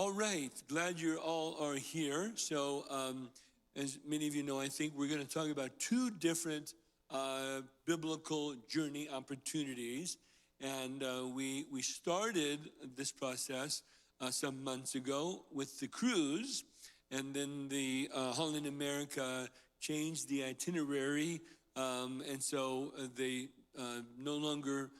All right, glad you all are here. So, as many of you know, I think we're going to talk about two different biblical journey opportunities. And we started this process some months ago with the cruise, and then the Holland America changed the itinerary, and so they no longer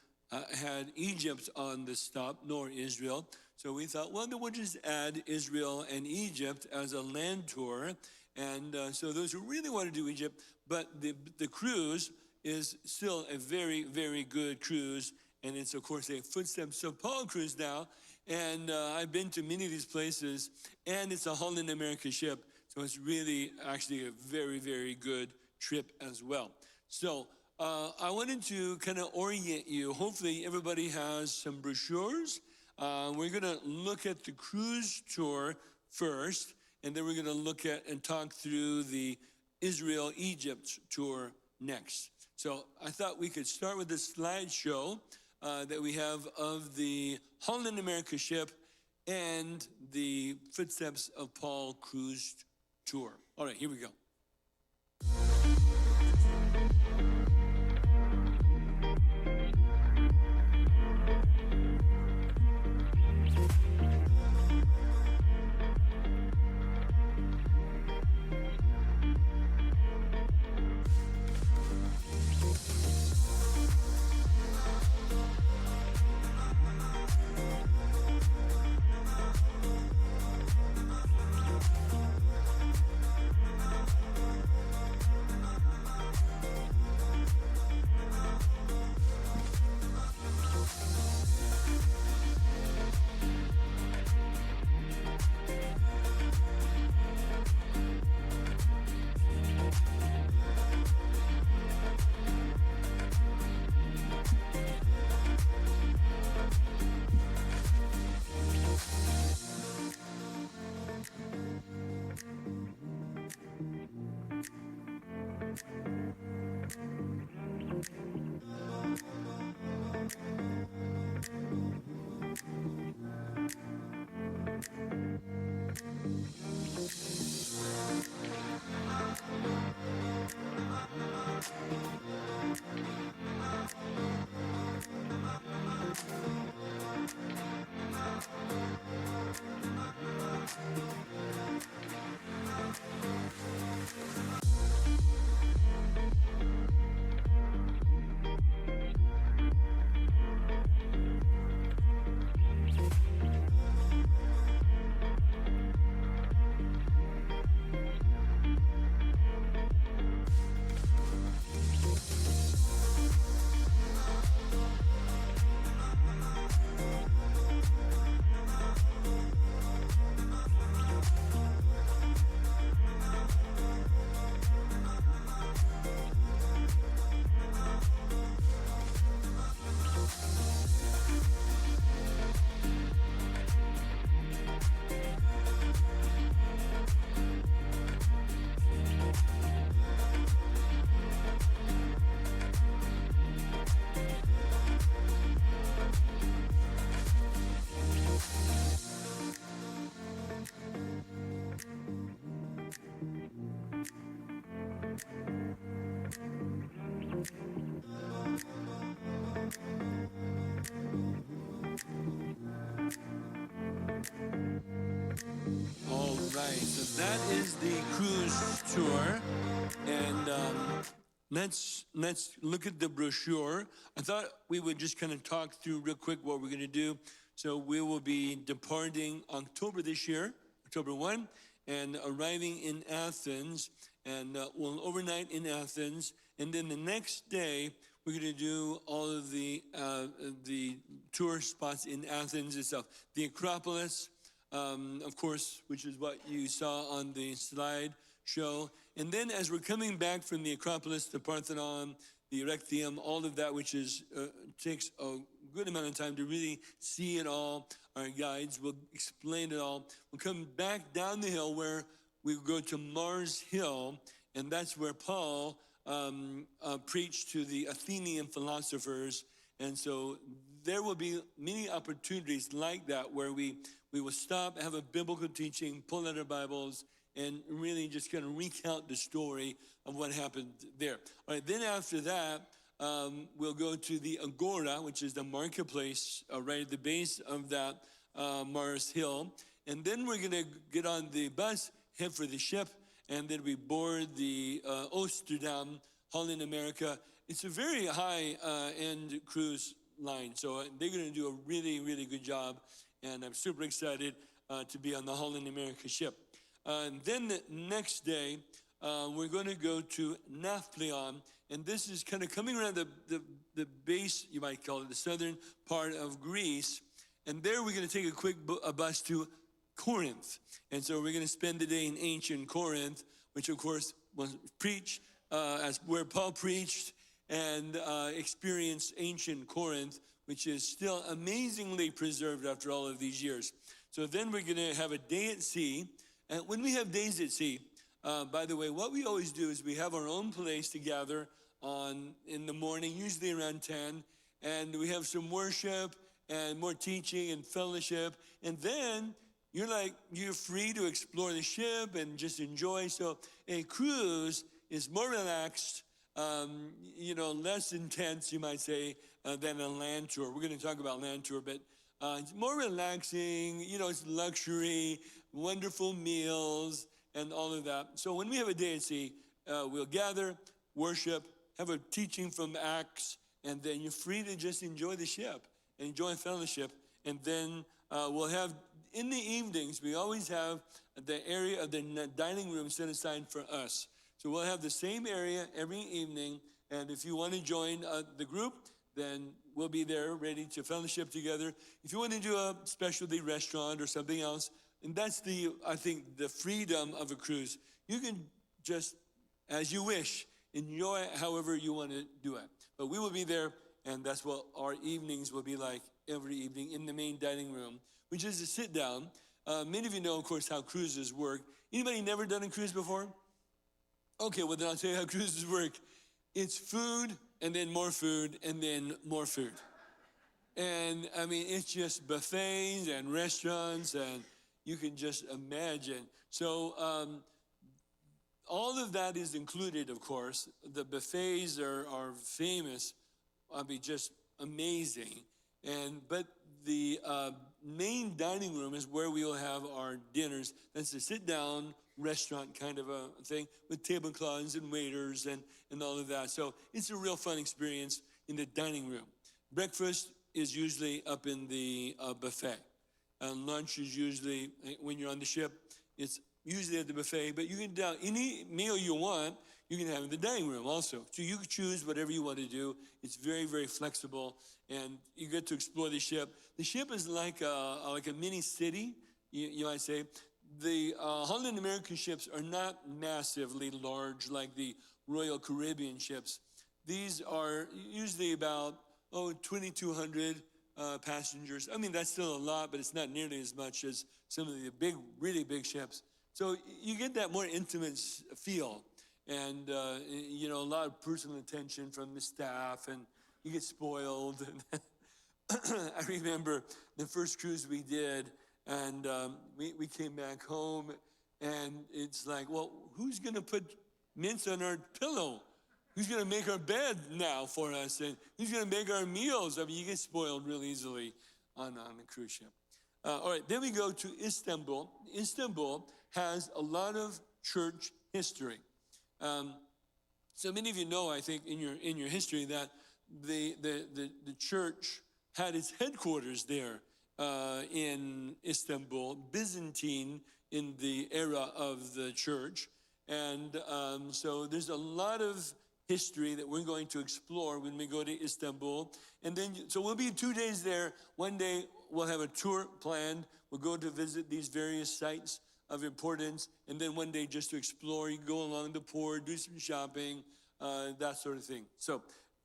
had Egypt on the stop, nor Israel. So we thought, well, then we'll just add Israel and Egypt as a land tour. And so those who really want to do Egypt, but the cruise is still a very, very good cruise. And it's, of course, a Footsteps of Paul cruise now. And I've been to many of these places, and it's a Holland America ship. So it's really actually a very, very good trip as well. So I wanted to kind of orient you. Hopefully everybody has some brochures. We're going to look at the cruise tour first, and then we're going to look at and talk through the Israel-Egypt tour next. So I thought we could start with this slideshow that we have of the Holland America ship and the Footsteps of Paul cruise tour. All right, here we go. So that is the cruise tour, and let's look at the brochure. I thought we would just kind of talk through real quick what we're going to do. So we will be departing October this year, October 1, and arriving in Athens, and we'll overnight in Athens, and then the next day we're going to do all of the tour spots in Athens itself. The Acropolis, of course, which is what you saw on the slide show. And then as we're coming back from the Acropolis, the Parthenon, the Erechtheum, all of that, which is takes a good amount of time to really see it all. Our guides will explain it all. We'll come back down the hill where we go to Mars Hill, and that's where Paul preached to the Athenian philosophers. And so there will be many opportunities like that where we we will stop, have a biblical teaching, pull out our Bibles, and really just kind of recount the story of what happened there. All right, then after that, we'll go to the Agora, which is the marketplace right at the base of that Marais Hill. And then we're going to get on the bus, head for the ship, and then we board the Amsterdam, Holland, America. It's a very high-end cruise line, so they're going to do a really, really good job, and I'm super excited to be on the Holland, America ship. And then the next day, we're going to go to Nafplion, and this is kind of coming around the base, you might call it, the southern part of Greece. And there we're going to take a quick bus to Corinth. And so we're going to spend the day in ancient Corinth, which of course was preached as where Paul preached, and experience ancient Corinth, which is still amazingly preserved after all of these years. So then we're going to have a day at sea. And when we have days at sea, by the way, what we always do is we have our own place to gather in the morning, usually around 10, and we have some worship and more teaching and fellowship. And then you're free to explore the ship and just enjoy. So a cruise is more relaxed, less intense, you might say, than a land tour. We're going to talk about land tour, but it's more relaxing, it's luxury, wonderful meals, and all of that. So when we have a day at sea, we'll gather, worship, have a teaching from Acts, and then you're free to just enjoy the ship and enjoy fellowship. And then we'll have, in the evenings, we always have the area of the dining room set aside for us. So we'll have the same area every evening, and if you want to join the group, then we'll be there ready to fellowship together. If you want to do a specialty restaurant or something else, and that's I think the freedom of a cruise. You can just, as you wish, enjoy it however you want to do it. But we will be there, and that's what our evenings will be like every evening in the main dining room, which is a sit down. Many of you know, of course, how cruises work. Anybody never done a cruise before? Okay, well then I'll tell you how cruises work. It's food, and then more food, and then more food. And I mean, it's just buffets and restaurants, and you can just imagine. So all of that is included, of course. The buffets are famous. I mean, just amazing. But the main dining room is where we will have our dinners. That's a sit-down restaurant kind of a thing with tablecloths and waiters and all of that. So it's a real fun experience in the dining room. Breakfast is usually up in the buffet. Lunch is usually, when you're on the ship, it's usually at the buffet, but you can do any meal you want, you can have in the dining room also. So you can choose whatever you want to do. It's very, very flexible, and you get to explore the ship. The ship is like a mini city, you might say. The Holland American ships are not massively large like the Royal Caribbean ships. These are usually about 2,200 passengers. I mean, that's still a lot, but it's not nearly as much as some of the big, really big ships. So you get that more intimate feel, and a lot of personal attention from the staff, and you get spoiled. I remember the first cruise we did, and we came back home, and it's like, well, who's going to put mints on our pillow? Who's going to make our bed now for us? And who's going to make our meals? I mean, you get spoiled real easily on a cruise ship. All right, then we go to Istanbul. Istanbul has a lot of church history. So many of you know, I think, in your history that the church had its headquarters there in Istanbul, Byzantine in the era of the church. And so there's a lot of history that we're going to explore when we go to Istanbul. And then, so we'll be 2 days there. One day we'll have a tour planned. We'll go to visit these various sites of importance. And then one day just to explore, you go along the port, do some shopping, that sort of thing. So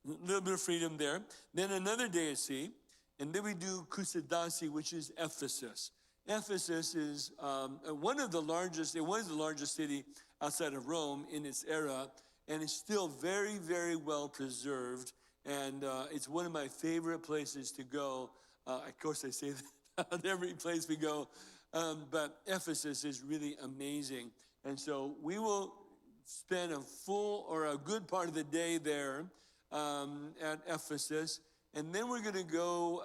a little bit of freedom there. Then another day at sea. And then we do Kusadasi, which is Ephesus. Ephesus is one of the largest, it was the largest city outside of Rome in its era, and it's still very, very well preserved. And it's one of my favorite places to go. Of course, I say that at every place we go. But Ephesus is really amazing. And so we will spend a full or a good part of the day there at Ephesus. And then we're going to go,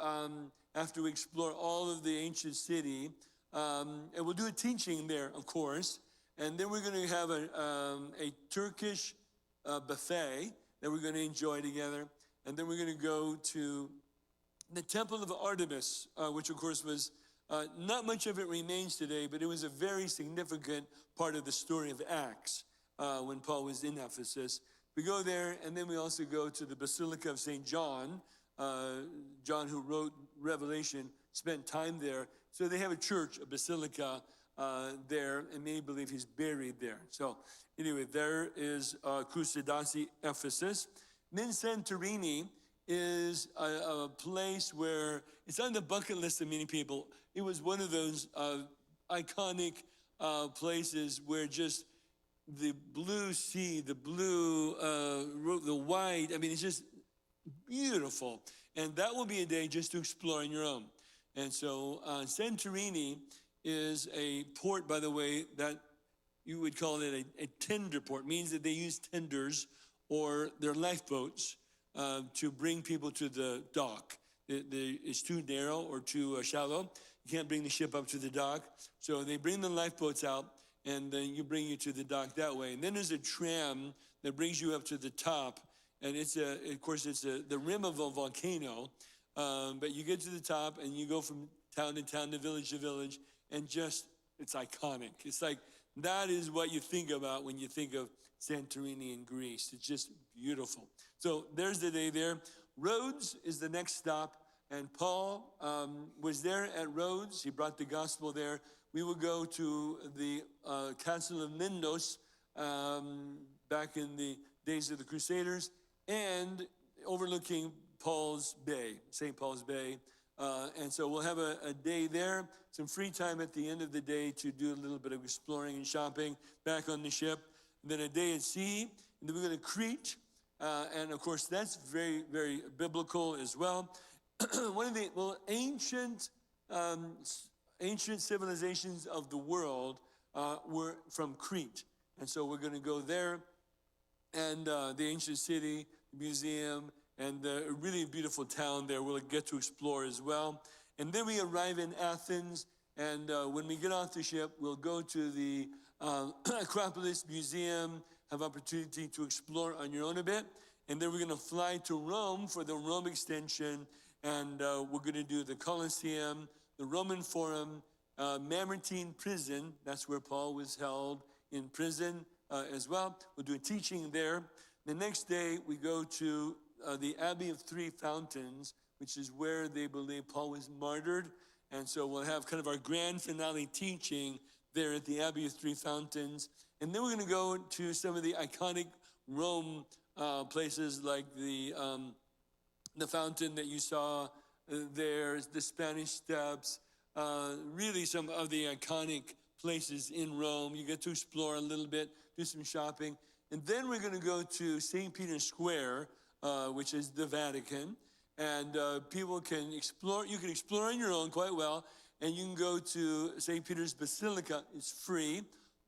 after we explore all of the ancient city, and we'll do a teaching there, of course. And then we're going to have a Turkish buffet that we're going to enjoy together. And then we're going to go to the Temple of Artemis, which of course was, not much of it remains today, but it was a very significant part of the story of Acts when Paul was in Ephesus. We go there, and then we also go to the Basilica of St. John. John, who wrote Revelation, spent time there. So they have a church, a basilica there, and many believe he's buried there. So anyway, there is Kusadasi, Ephesus. Then Santorini is a place where it's on the bucket list of many people. It was one of those iconic places where just the blue sea, the blue, the white, I mean, it's just beautiful. And that will be a day just to explore on your own. And so Santorini is a port, by the way, that you would call it a tender port. It means that they use tenders or their lifeboats to bring people to the dock. It's too narrow or too shallow. You can't bring the ship up to the dock. So they bring the lifeboats out, and then bring you to the dock that way. And then there's a tram that brings you up to the top. And it's of course, it's the rim of a volcano. But you get to the top, and you go from town to town, to village, and just, it's iconic. It's like, that is what you think about when you think of Santorini in Greece. It's just beautiful. So there's the day there. Rhodes is the next stop, and Paul was there at Rhodes. He brought the gospel there. We will go to the Castle of Lindos back in the days of the Crusaders, and overlooking Paul's Bay, St. Paul's Bay. And so we'll have a day there, some free time at the end of the day to do a little bit of exploring and shopping back on the ship. And then a day at sea, and then we're going to Crete. And of course, that's very, very biblical as well. One of the ancient civilizations of the world were from Crete. And so we're going to go there, and the ancient city, museum, and a really beautiful town there we'll get to explore as well. And then we arrive in Athens, and when we get off the ship, we'll go to the Acropolis Museum, have opportunity to explore on your own a bit. And then we're going to fly to Rome for the Rome extension, and we're going to do the Colosseum, the Roman Forum, Mamertine Prison. That's where Paul was held in prison as well. We'll do a teaching there. The next day, we go to the Abbey of Three Fountains, which is where they believe Paul was martyred. And so we'll have kind of our grand finale teaching there at the Abbey of Three Fountains. And then we're going to go to some of the iconic Rome places, like the fountain that you saw there, the Spanish Steps, really some of the iconic places in Rome. You get to explore a little bit, do some shopping. And then we're going to go to St. Peter's Square, which is the Vatican. And people can explore. You can explore on your own quite well. And you can go to St. Peter's Basilica. It's free.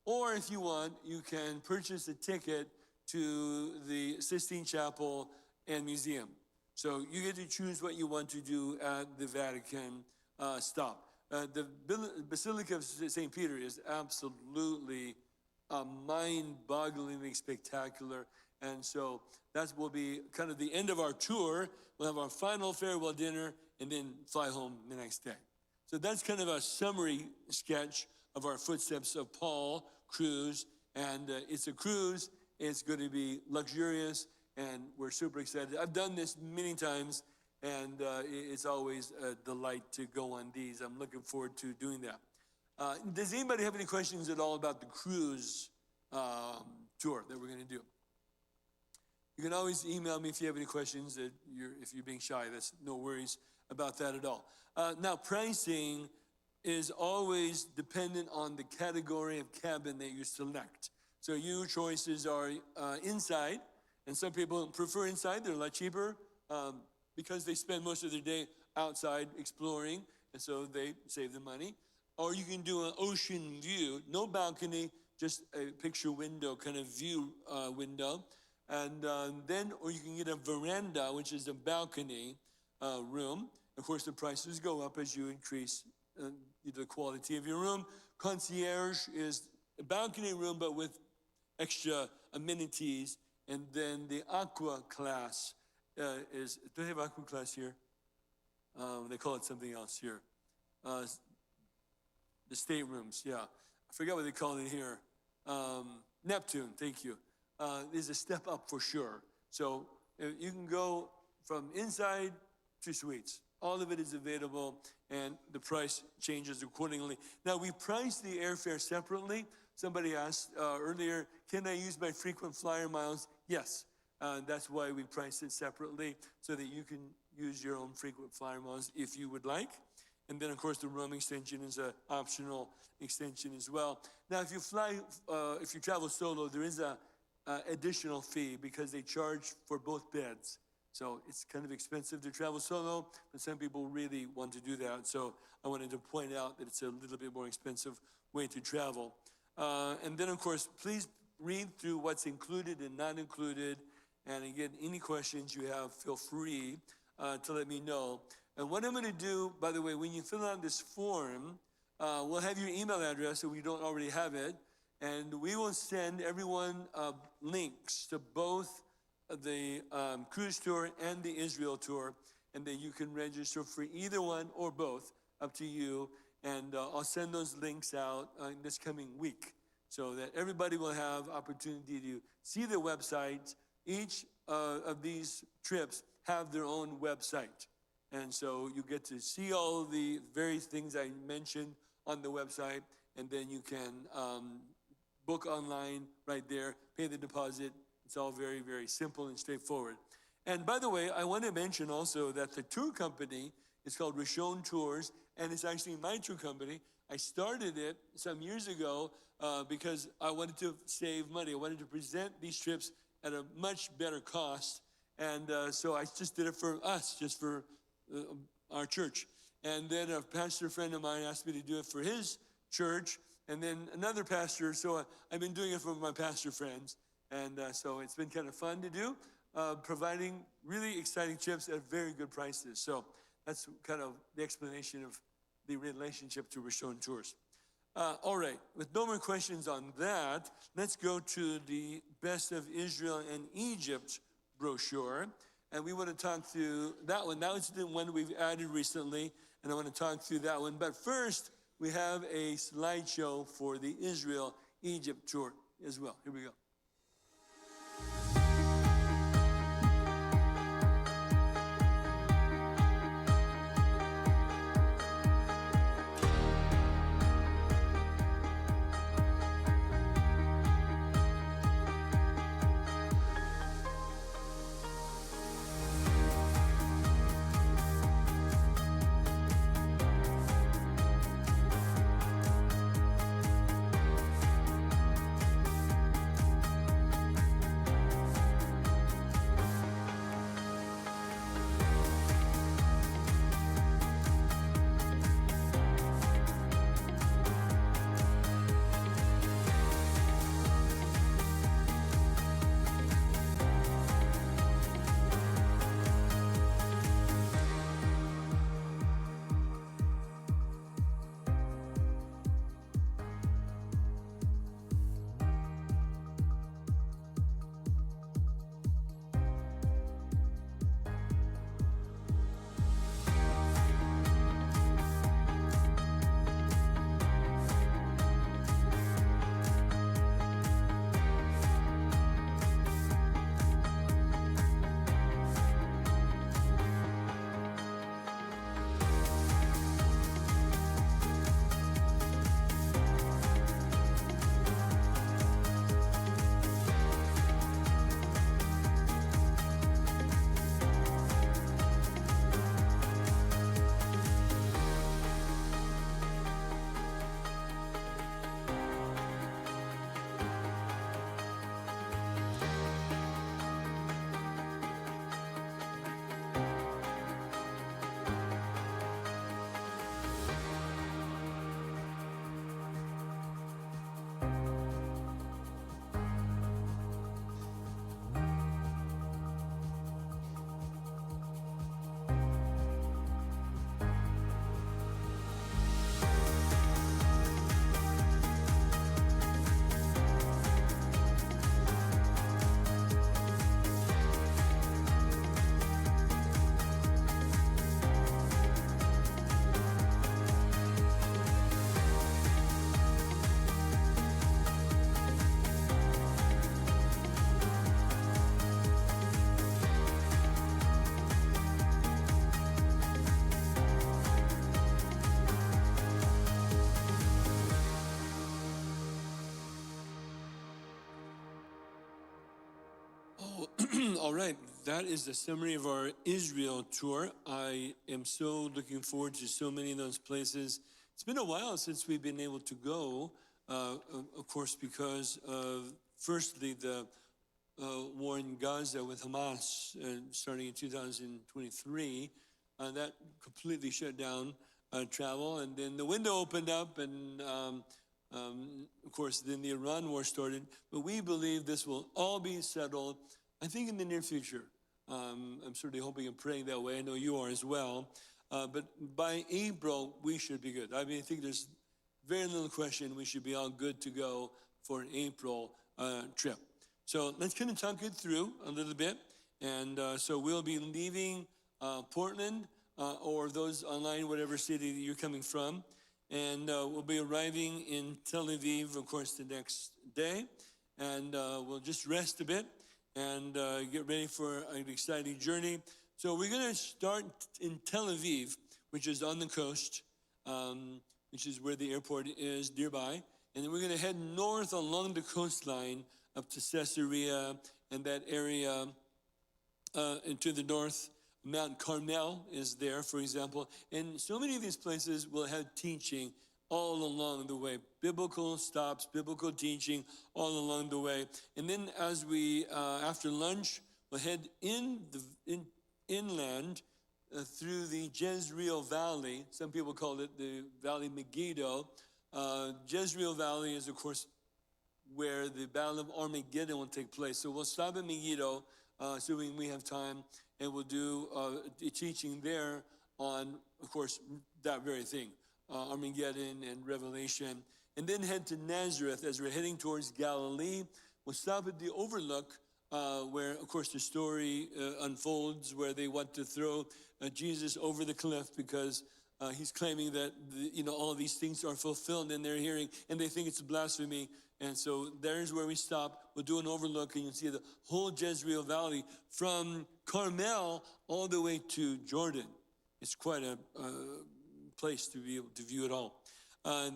Or if you want, you can purchase a ticket to the Sistine Chapel and Museum. So you get to choose what you want to do at the Vatican stop. The Basilica of St. Peter is absolutely mind-bogglingly spectacular. And so that will be kind of the end of our tour. We'll have our final farewell dinner and then fly home the next day. So that's kind of a summary sketch of our Footsteps of Paul cruise. And it's a cruise. It's going to be luxurious, and we're super excited. I've done this many times, and it's always a delight to go on these. I'm looking forward to doing that. Does anybody have any questions at all about the cruise tour that we're going to do? You can always email me if you have any questions. If you're being shy, that's no worries about that at all. Now, pricing is always dependent on the category of cabin that you select. So your choices are inside, and some people prefer inside. They're a lot cheaper because they spend most of their day outside exploring. and so they save the money. Or you can do an ocean view, no balcony, just a picture window, kind of view window. And then, or you can get a veranda, which is a balcony room. Of course, the prices go up as you increase the quality of your room. Concierge is a balcony room, but with extra amenities. And then the aqua class is, do they have aqua class here? They call it something else here. The staterooms, yeah. I forgot what they call it here. Neptune, thank you. Is a step up for sure. So you can go from inside to suites. All of it is available, and the price changes accordingly. Now, we price the airfare separately. Somebody asked earlier, can I use my frequent flyer miles? Yes, that's why we price it separately, so that you can use your own frequent flyer miles if you would like. And then, of course, the roam extension is an optional extension as well. Now, if you travel solo, there is a additional fee because they charge for both beds. So it's kind of expensive to travel solo, but some people really want to do that. So I wanted to point out that it's a little bit more expensive way to travel. And then, of course, please read through what's included and not included. And again, any questions you have, feel free to let me know. And what I'm going to do, by the way, when you fill out this form, we'll have your email address if we don't already have it. And we will send everyone links to both the cruise tour and the Israel tour, and then you can register for either one or both, up to you. And I'll send those links out this coming week so that everybody will have opportunity to see the websites. Each of these trips have their own website. And so you get to see all the various things I mentioned on the website, and then you can book online right there, pay the deposit. It's all very, very simple and straightforward. And by the way, I want to mention also that the tour company is called Rishon Tours, and it's actually my tour company. I started it some years ago because I wanted to save money. I wanted to present these trips at a much better cost. And so I just did it for us, just for our church. And then a pastor friend of mine asked me to do it for his church, and then another pastor. So I've been doing it for my pastor friends. And so it's been kind of fun to do, providing really exciting trips at very good prices. So that's kind of the explanation of the relationship to Rishon Tours. All right, with no more questions on that, let's go to the Best of Israel and Egypt brochure. And we want to talk through that one. That was the one we've added recently, and I want to talk through that one. But first, we have a slideshow for the Israel-Egypt tour as well. Here we go. All right, that is the summary of our Israel tour. I am so looking forward to so many of those places. It's been a while since we've been able to go, of course, because of, firstly, the war in Gaza with Hamas starting in 2023. That completely shut down travel. And then the window opened up, and of course, then the Iran war started. But we believe this will all be settled, I think, in the near future. I'm certainly hoping and praying that way. I know you are as well. But by April, we should be good. I mean, I think there's very little question we should be all good to go for an April trip. So let's kind of talk it through a little bit. And so we'll be leaving Portland or those online, whatever city that you're coming from. And we'll be arriving in Tel Aviv, of course, the next day. And we'll just rest a bit and get ready for an exciting journey. So we're going to start in Tel Aviv, which is on the coast, which is where the airport is nearby. And then we're going to head north along the coastline up to Caesarea and that area, and to the north. Mount Carmel is there, for example. And so many of these places will have teaching all along the way. Biblical stops, biblical teaching all along the way. And then as we, after lunch, we'll head inland through the Jezreel Valley. Some people call it the Valley Megiddo. Jezreel Valley is, of course, where the Battle of Armageddon will take place. So we'll stop at Megiddo, assuming we have time, and we'll do a teaching there on, of course, that very thing, Armageddon and Revelation. And then head to Nazareth as we're heading towards Galilee. We'll stop at the Overlook, where, of course, the story unfolds, where they want to throw Jesus over the cliff because he's claiming that all these things are fulfilled in their hearing, and they think it's blasphemy. And so there's where we stop. We'll do an overlook, and you'll see the whole Jezreel Valley from Carmel all the way to Jordan. It's quite a place to be able to view it all. And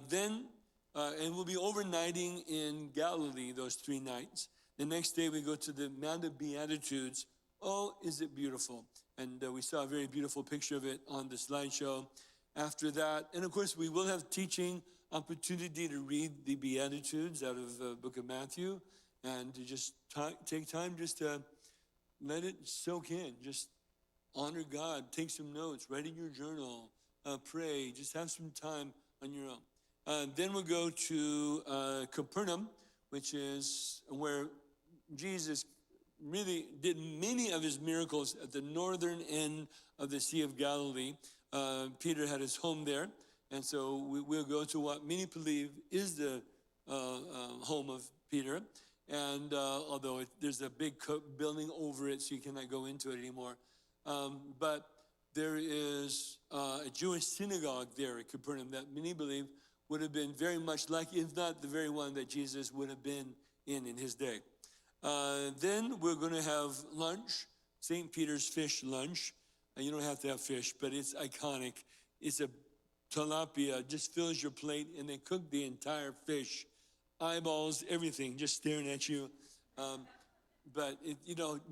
we'll be overnighting in Galilee those 3 nights. The next day we go to the Mount of Beatitudes. Oh, is it beautiful? And we saw a very beautiful picture of it on the slideshow. After that, and of course we will have teaching opportunity to read the Beatitudes out of the book of Matthew, and to just take time just to let it soak in. Just honor God, take some notes, write in your journal, pray, just have some time on your own. Then we'll go to Capernaum, which is where Jesus really did many of his miracles at the northern end of the Sea of Galilee. Peter had his home there. And so we'll go to what many believe is the home of Peter. And although there's a big building over it, so you cannot go into it anymore. But there is a Jewish synagogue there at Capernaum that many believe would have been very much like, if not the very one that Jesus would have been in his day. Then we're going to have lunch, St. Peter's fish lunch. You don't have to have fish, but it's iconic. It's a tilapia, just fills your plate, and they cook the entire fish, eyeballs, everything, just staring at you. But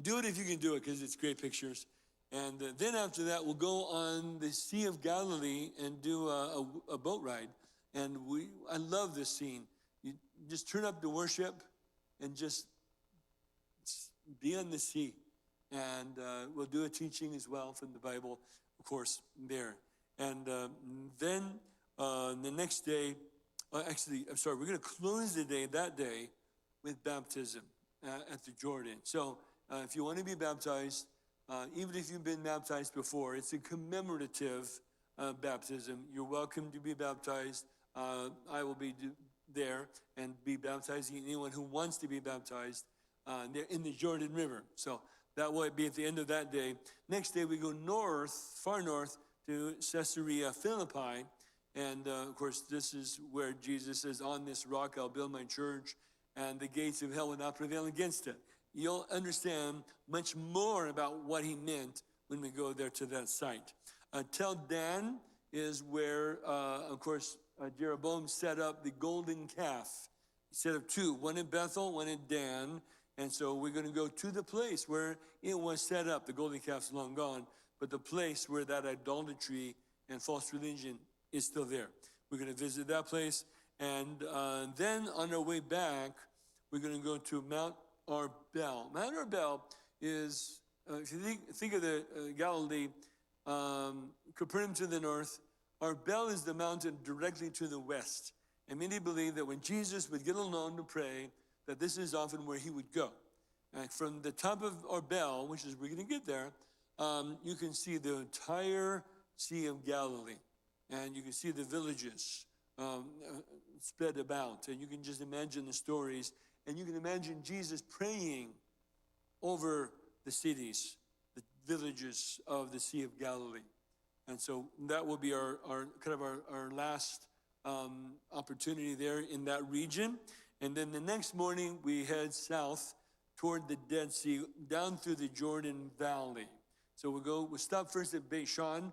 do it if you can do it, because it's great pictures. And then after that, we'll go on the Sea of Galilee and do a boat ride. And I love this scene. You just turn up the worship and just be on the sea. And we'll do a teaching as well from the Bible, of course, there. And then the next day, we're going to close the day that day with baptism at the Jordan. So if you want to be baptized, even if you've been baptized before, it's a commemorative baptism. You're welcome to be baptized. I will be there and be baptizing anyone who wants to be baptized in the Jordan River. So that will be at the end of that day. Next day, we go north, far north, to Caesarea Philippi. And of course, this is where Jesus says, on this rock I'll build my church, and the gates of hell will not prevail against it. You'll understand much more about what he meant when we go there to that site. Tel Dan is where, of course, Jeroboam set up the golden calf. He set up 2, one in Bethel, one in Dan. And so we're going to go to the place where it was set up. The golden calf's long gone, but the place where that idolatry and false religion is still there. We're going to visit that place. And then on our way back, we're going to go to Mount Arbel. Mount Arbel is, if you think of the Galilee, Capernaum to the north, Arbel is the mountain directly to the west. And many believe that when Jesus would get alone to pray, that this is often where he would go. And from the top of Arbel, which is we're going to get there, you can see the entire Sea of Galilee. And you can see the villages spread about. And you can just imagine the stories. And you can imagine Jesus praying over the cities, the villages of the Sea of Galilee. And so that will be our last opportunity there in that region. And then the next morning, we head south toward the Dead Sea, down through the Jordan Valley. So we'll stop first at Beit Shan,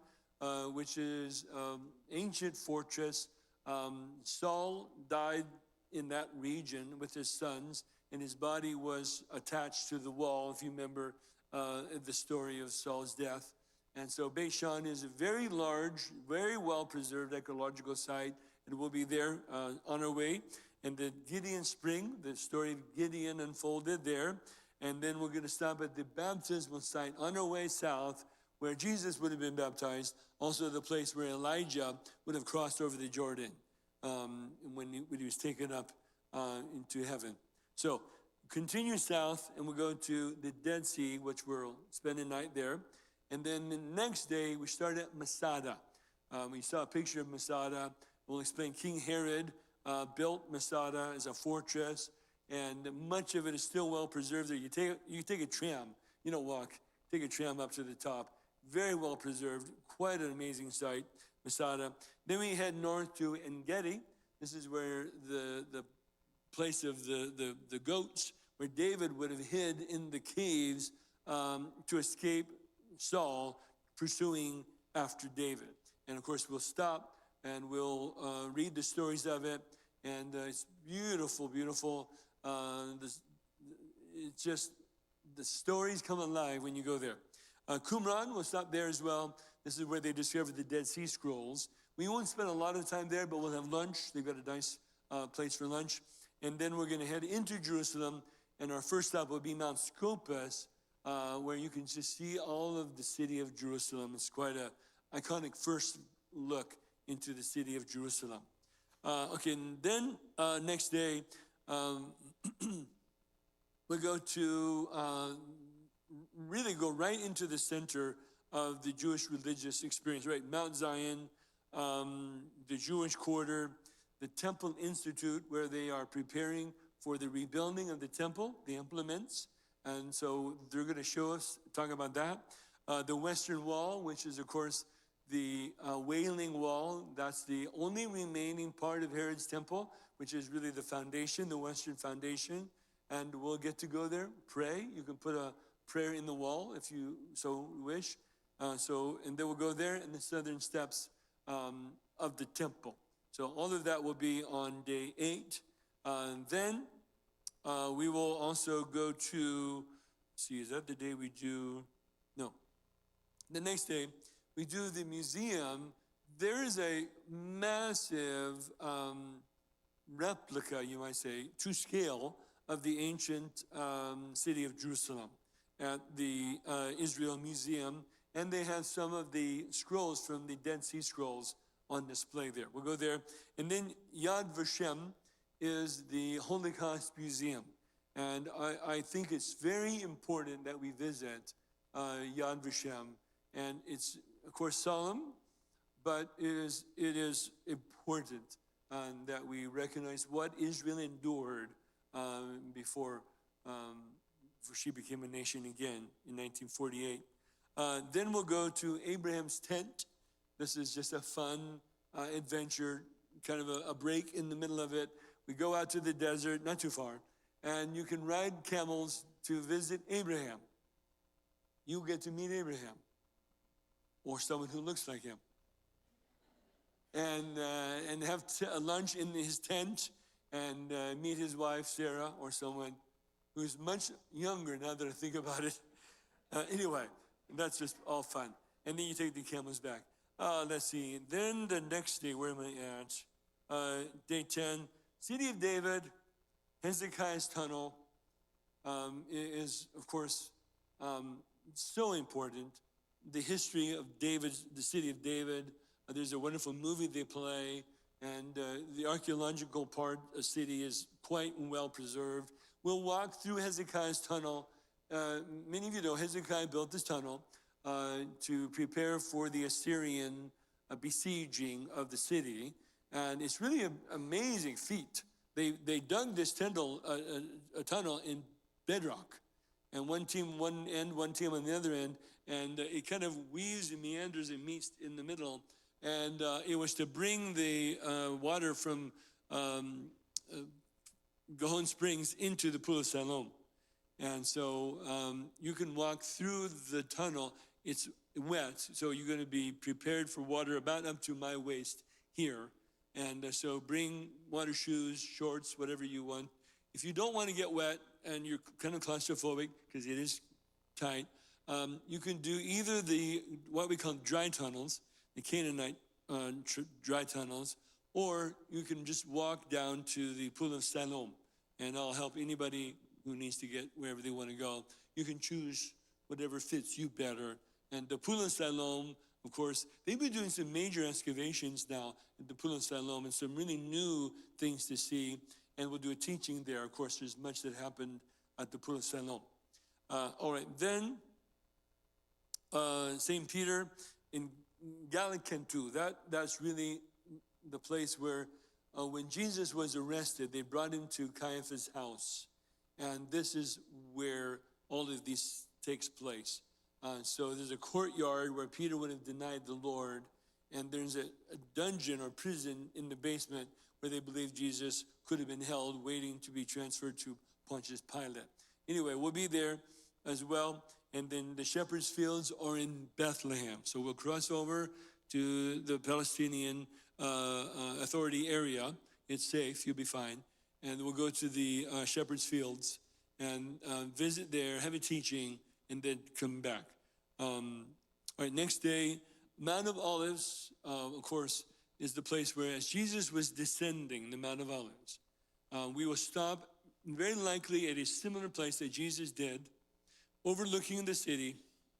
which is ancient fortress. Saul died in that region with his sons, and his body was attached to the wall, if you remember the story of Saul's death. And so Beit Shan is a very large, very well-preserved ecological site, and we'll be there on our way. And the Gideon Spring, the story of Gideon unfolded there. And then we're going to stop at the baptismal site on our way south, where Jesus would have been baptized, also the place where Elijah would have crossed over the Jordan when he was taken up into heaven. So continue south, and we'll go to the Dead Sea, which we'll spend a night there. And then the next day, we start at Masada. We saw a picture of Masada. We'll explain King Herod built Masada as a fortress, and much of it is still well preserved there. You take a tram, you don't walk, take a tram up to the top. Very well preserved, quite an amazing site, Masada. Then we head north to En-Gedi. This is where the place of the goats, where David would have hid in the caves to escape Saul pursuing after David. And of course, we'll stop and we'll read the stories of it. And it's beautiful, beautiful. It's just, the stories come alive when you go there. Qumran, we'll stop there as well. This is where they discovered the Dead Sea Scrolls. We won't spend a lot of time there, but we'll have lunch. They've got a nice place for lunch. And then we're going to head into Jerusalem. And our first stop will be Mount Scopus, where you can just see all of the city of Jerusalem. It's quite an iconic first look into the city of Jerusalem. Okay, and then next day, we go to really go right into the center of the Jewish religious experience, right? Mount Zion, the Jewish Quarter, the Temple Institute, where they are preparing for the rebuilding of the temple, the implements. And so they're going to show us, talk about that. The Western Wall, which is, of course, the Wailing Wall. That's the only remaining part of Herod's temple, which is really the foundation, the Western foundation. And we'll get to go there, pray. You can put a prayer in the wall if you so wish. And then we'll go there in the southern steps of the temple. So all of that will be on day 8. Then we will also go to, is that the day we do? No. The next day, we do the museum. There is a massive replica, you might say, to scale, of the ancient city of Jerusalem at the Israel Museum. And they have some of the scrolls from the Dead Sea Scrolls on display there. We'll go there. And then Yad Vashem is the Holocaust Museum. And I think it's very important that we visit Yad Vashem. And it's, of course, solemn, but it is important that we recognize what Israel endured before she became a nation again in 1948. Then we'll go to Abraham's tent. This is just a fun adventure, kind of a break in the middle of it. We go out to the desert, not too far, and you can ride camels to visit Abraham. You get to meet Abraham, or someone who looks like him, and have lunch in his tent, and meet his wife Sarah, or someone who's much younger now that I think about it. Anyway, that's just all fun. And then you take the camels back. Let's see. Then the next day, where am I at? Day 10, City of David, Hezekiah's tunnel is, of course, so important. The history of David, the city of David. There's a wonderful movie they play, and the archaeological part of the city is quite well preserved. We'll walk through Hezekiah's tunnel. Many of you know Hezekiah built this tunnel to prepare for the Assyrian besieging of the city, and it's really an amazing feat. They dug this tunnel in bedrock, and one team one end, one team on the other end, and it kind of weaves and meanders and meets in the middle. And it was to bring the water from Gihon Springs into the Pool of Siloam. And so you can walk through the tunnel. It's wet, so you're going to be prepared for water about up to my waist here. And so bring water shoes, shorts, whatever you want. If you don't want to get wet and you're kind of claustrophobic, because it is tight, you can do either what we call dry tunnels, the Canaanite dry tunnels, or you can just walk down to the Pool of Siloam, and I'll help anybody who needs to get wherever they want to go. You can choose whatever fits you better. And the Pool of Siloam, of course, they've been doing some major excavations now at the Pool of Siloam, and some really new things to see, and we'll do a teaching there. Of course, there's much that happened at the Pool of Siloam. All right, then St. Peter in Gallicantu, that's really the place where when Jesus was arrested, they brought him to Caiaphas' house. And this is where all of this takes place. So there's a courtyard where Peter would have denied the Lord, and there's a dungeon or prison in the basement where they believe Jesus could have been held, waiting to be transferred to Pontius Pilate. Anyway, we'll be there as well. And then the shepherd's fields are in Bethlehem. So we'll cross over to the Palestinian Authority area. It's safe, you'll be fine. And we'll go to the shepherd's fields and visit there, have a teaching, and then come back. All right, next day, Mount of Olives, of course, is the place where as Jesus was descending the Mount of Olives, we will stop very likely at a similar place that Jesus did, overlooking the city,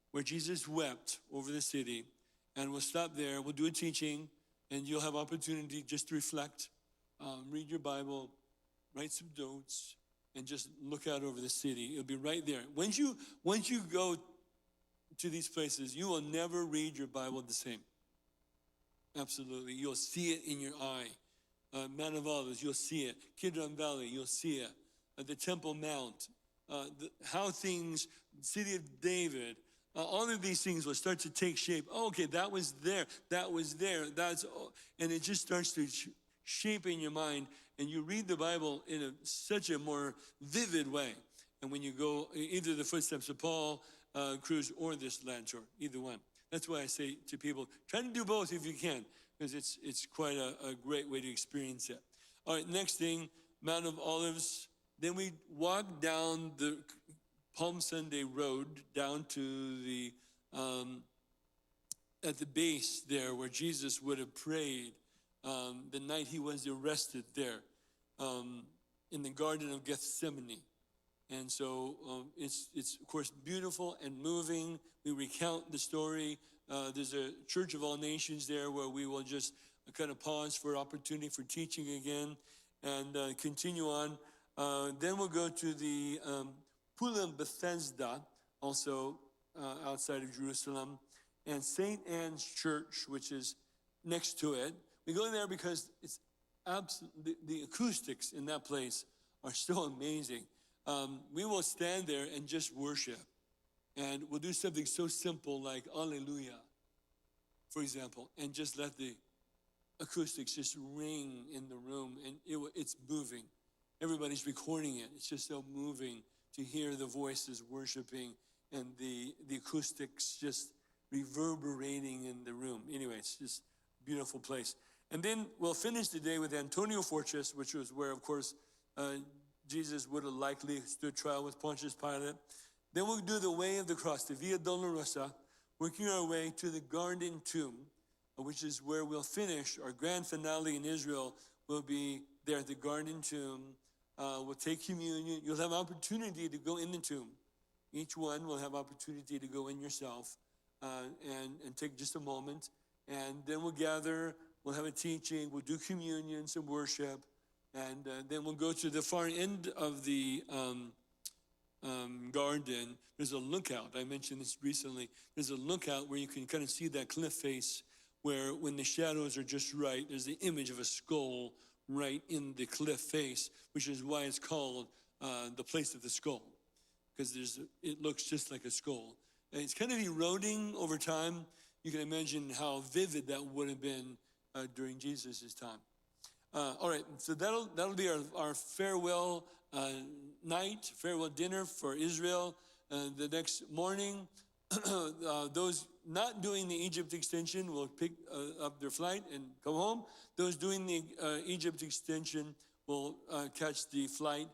where Jesus wept over the city. And we'll stop there, we'll do a teaching, and you'll have opportunity just to reflect, read your Bible, write some notes, and just look out over the city. It'll be right there. Once you go to these places, you will never read your Bible the same. Absolutely. You'll see it in your eye. Mount of Olives, you'll see it. Kidron Valley, you'll see it. The Temple Mount, how things, City of David, all of these things will start to take shape. Oh, okay, that was there, and it just starts to shape in your mind, and you read the Bible in such a more vivid way. And when you go either the footsteps of Paul, Cruz, or this land tour, either one. That's why I say to people, try to do both if you can, because it's quite a great way to experience it. All right, next thing, Mount of Olives. Then we walk down the Palm Sunday Road down to the, at the base there where Jesus would have prayed the night he was arrested there in the Garden of Gethsemane. And so it's of course beautiful and moving. We recount the story. There's a Church of All Nations there where we will just kind of pause for opportunity for teaching again and continue on. Then we'll go to the Pool of Bethesda, also outside of Jerusalem, and St. Anne's Church, which is next to it. We go there because it's the acoustics in that place are so amazing. We will stand there and just worship. And we'll do something so simple like Alleluia, for example, and just let the acoustics just ring in the room, and it's moving. Everybody's recording it. It's just so moving to hear the voices worshiping and the acoustics just reverberating in the room. Anyway, it's just a beautiful place. And then we'll finish the day with Antonio Fortress, which was where, of course, Jesus would have likely stood trial with Pontius Pilate. Then we'll do the way of the cross, the Via Dolorosa, working our way to the Garden Tomb, which is where we'll finish. Our grand finale in Israel will be there at the Garden Tomb. We'll take communion. You'll have opportunity to go in the tomb. Each one will have opportunity to go in yourself and take just a moment. And then we'll gather, we'll have a teaching, we'll do communion, some worship, and then we'll go to the far end of the garden. There's a lookout. I mentioned this recently. There's a lookout where you can kind of see that cliff face where when the shadows are just right, there's the image of a skull right in the cliff face, which is why it's called the place of the skull, because it looks just like a skull. And it's kind of eroding over time. You can imagine how vivid that would have been during Jesus' time. All right, so that'll be our farewell night, farewell dinner for Israel. The next morning, those not doing the Egypt extension will pick up their flight and come home. Those doing the Egypt extension will catch the flight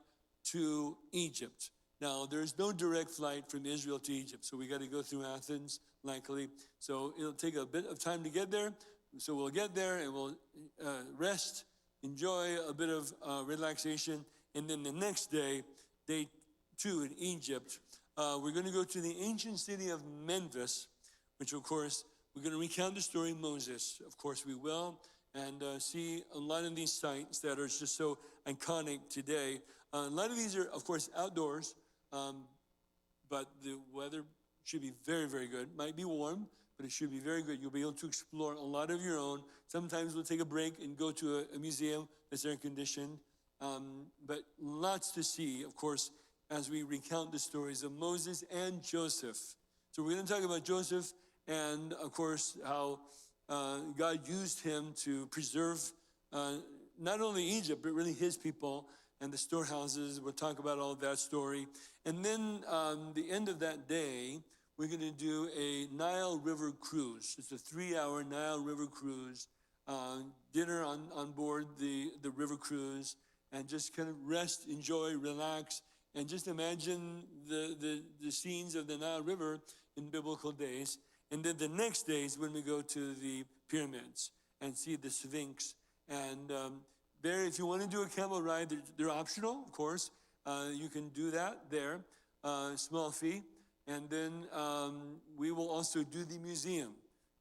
to Egypt. Now, there's no direct flight from Israel to Egypt, so we got to go through Athens, likely. So it'll take a bit of time to get there. So we'll get there and we'll rest, enjoy a bit of relaxation, and then the next day, day 2 in Egypt, we're going to go to the ancient city of Memphis, which, of course, we're going to recount the story of Moses. Of course, we will, and see a lot of these sites that are just so iconic today. A lot of these are, of course, outdoors, but the weather should be very, very good. Might be warm, but it should be very good. You'll be able to explore a lot of your own. Sometimes we'll take a break and go to a museum that's air-conditioned, but lots to see, of course, as we recount the stories of Moses and Joseph. So we're going to talk about Joseph and, of course, how God used him to preserve not only Egypt, but really his people and the storehouses. We'll talk about all of that story. And then the end of that day, we're going to do a Nile River cruise. It's a 3-hour Nile River cruise, dinner on board the river cruise, and just kind of rest, enjoy, relax, and just imagine the scenes of the Nile River in biblical days. And then the next day is when we go to the pyramids and see the Sphinx. And there, if you want to do a camel ride, they're optional, of course. You can do that there, small fee. And then we will also do the museum.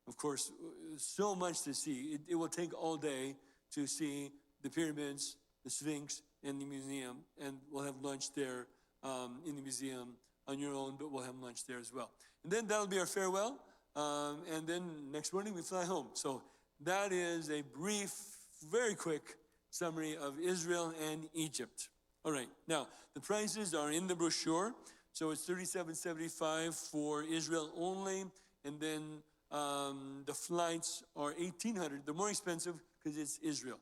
Of course, so much to see. It will take all day to see the pyramids, the Sphinx, and the museum. And we'll have lunch there in the museum on your own, but we'll have lunch there as well. And then that'll be our farewell. And then next morning we fly home. So that is a brief, very quick summary of Israel and Egypt. All right, now the prices are in the brochure. So it's $37.75 for Israel only, and then the flights are $1,800. They're more expensive because it's Israel.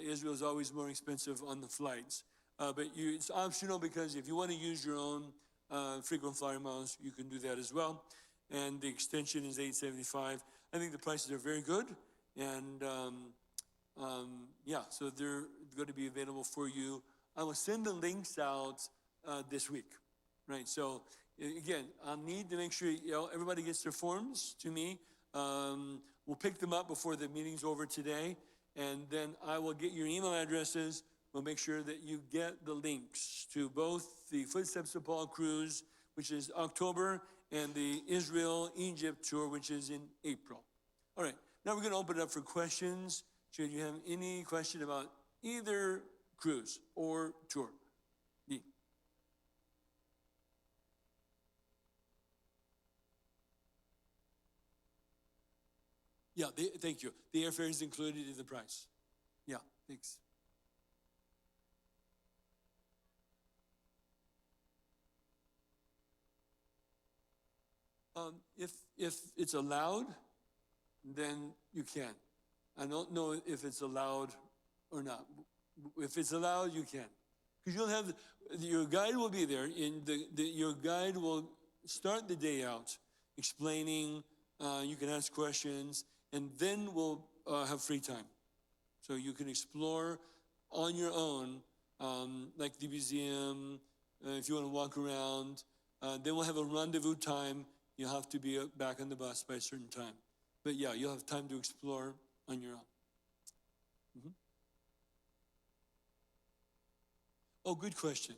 Israel is always more expensive on the flights. But it's optional because if you want to use your own frequent flyer miles, you can do that as well. And the extension is $875. I think the prices are very good. And yeah, so they're going to be available for you. I will send the links out this week. Right, so again, I'll need to make sure everybody gets their forms to me. We'll pick them up before the meeting's over today, and then I will get your email addresses. We'll make sure that you get the links to both the Footsteps of Paul cruise, which is October, and the Israel-Egypt tour, which is in April. All right, now we're going to open it up for questions. Should you have any question about either cruise or tour? Yeah, thank you. The airfare is included in the price. Yeah, thanks. If it's allowed, then you can. I don't know if it's allowed or not. If it's allowed, you can. Because you'll have, your guide will be there, and your guide will start the day out explaining, you can ask questions, and then we'll have free time. So you can explore on your own like the museum, if you want to walk around. Then we'll have a rendezvous time. You'll have to be back on the bus by a certain time. But yeah, you'll have time to explore on your own. Mm-hmm. Oh, good question.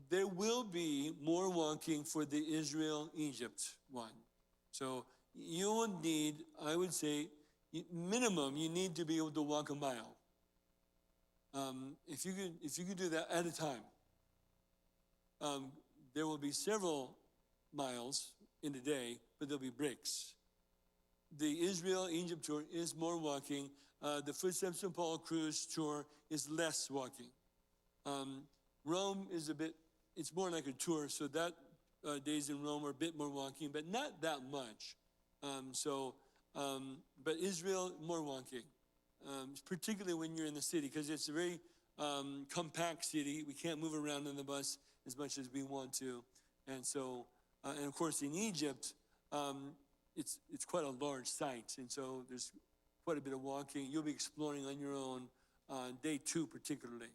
There will be more walking for the Israel-Egypt one. So you will need, I would say, minimum, you need to be able to walk a mile. If you could do that at a time, there will be several miles in a day, but there'll be breaks. The Israel-Egypt tour is more walking. The Footsteps of Paul cruise tour is less walking. Rome is it's more like a tour, so that days in Rome are a bit more walking, but not that much. But Israel, more walking, particularly when you're in the city, because it's a very compact city. We can't move around on the bus as much as we want to. And so, and of course in Egypt, it's quite a large site. And so there's quite a bit of walking. You'll be exploring on your own day 2 particularly.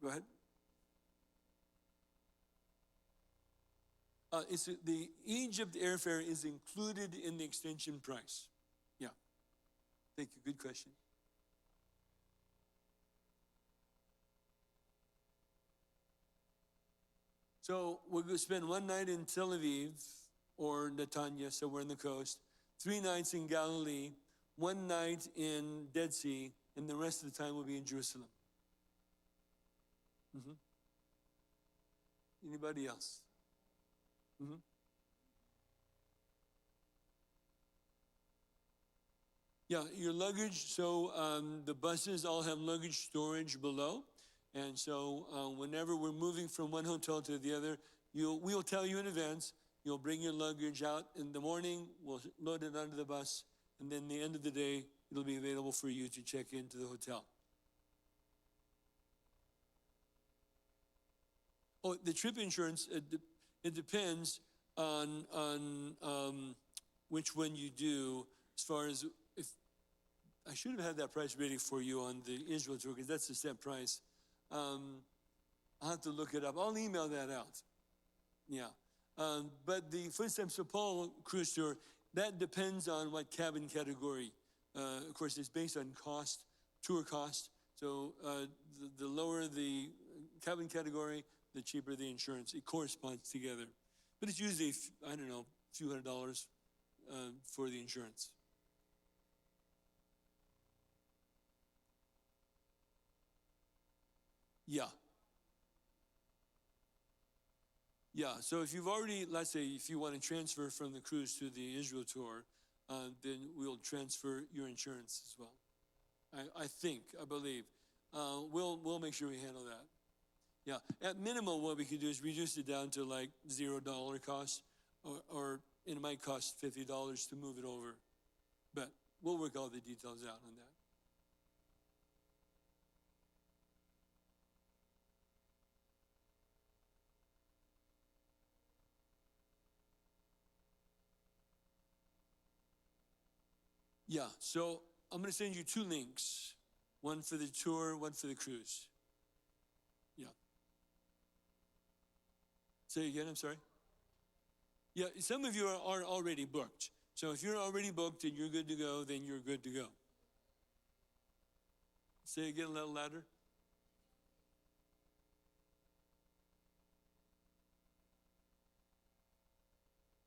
Go ahead. The Egypt airfare is included in the extension price. Yeah. Thank you. Good question. So we're going to spend 1 night in Tel Aviv or Netanya, so we're on the coast, 3 nights in Galilee, 1 night in Dead Sea, and the rest of the time will be in Jerusalem. Mm-hmm. Anybody else? Mm-hmm. Yeah, your luggage. So the buses all have luggage storage below. And so whenever we're moving from one hotel to the other, we'll tell you in advance. You'll bring your luggage out in the morning. We'll load it onto the bus. And then the end of the day, it'll be available for you to check into the hotel. Oh, the trip insurance, it depends on which one you do. As far as, if I should have had that price ready for you on the Israel tour, because that's the set price. I'll have to look it up. I'll email that out. Yeah. But the Footsteps of Paul cruise tour, that depends on what cabin category. Of course, it's based on cost, tour cost. So the lower the cabin category, the cheaper the insurance. It corresponds together. But it's usually, I don't know, a few $100 for the insurance. Yeah. Yeah, so if you've already, let's say, if you want to transfer from the cruise to the Israel tour, then we'll transfer your insurance as well. I believe. We'll make sure we handle that. Yeah, at minimum, what we could do is reduce it down to like $0 cost, or it might cost $50 to move it over. But we'll work all the details out on that. Yeah, so I'm going to send you 2 links, one for the tour, one for the cruise. Yeah. Say again, I'm sorry? Yeah, some of you are already booked. So if you're already booked and you're good to go, then you're good to go. Say again a little louder.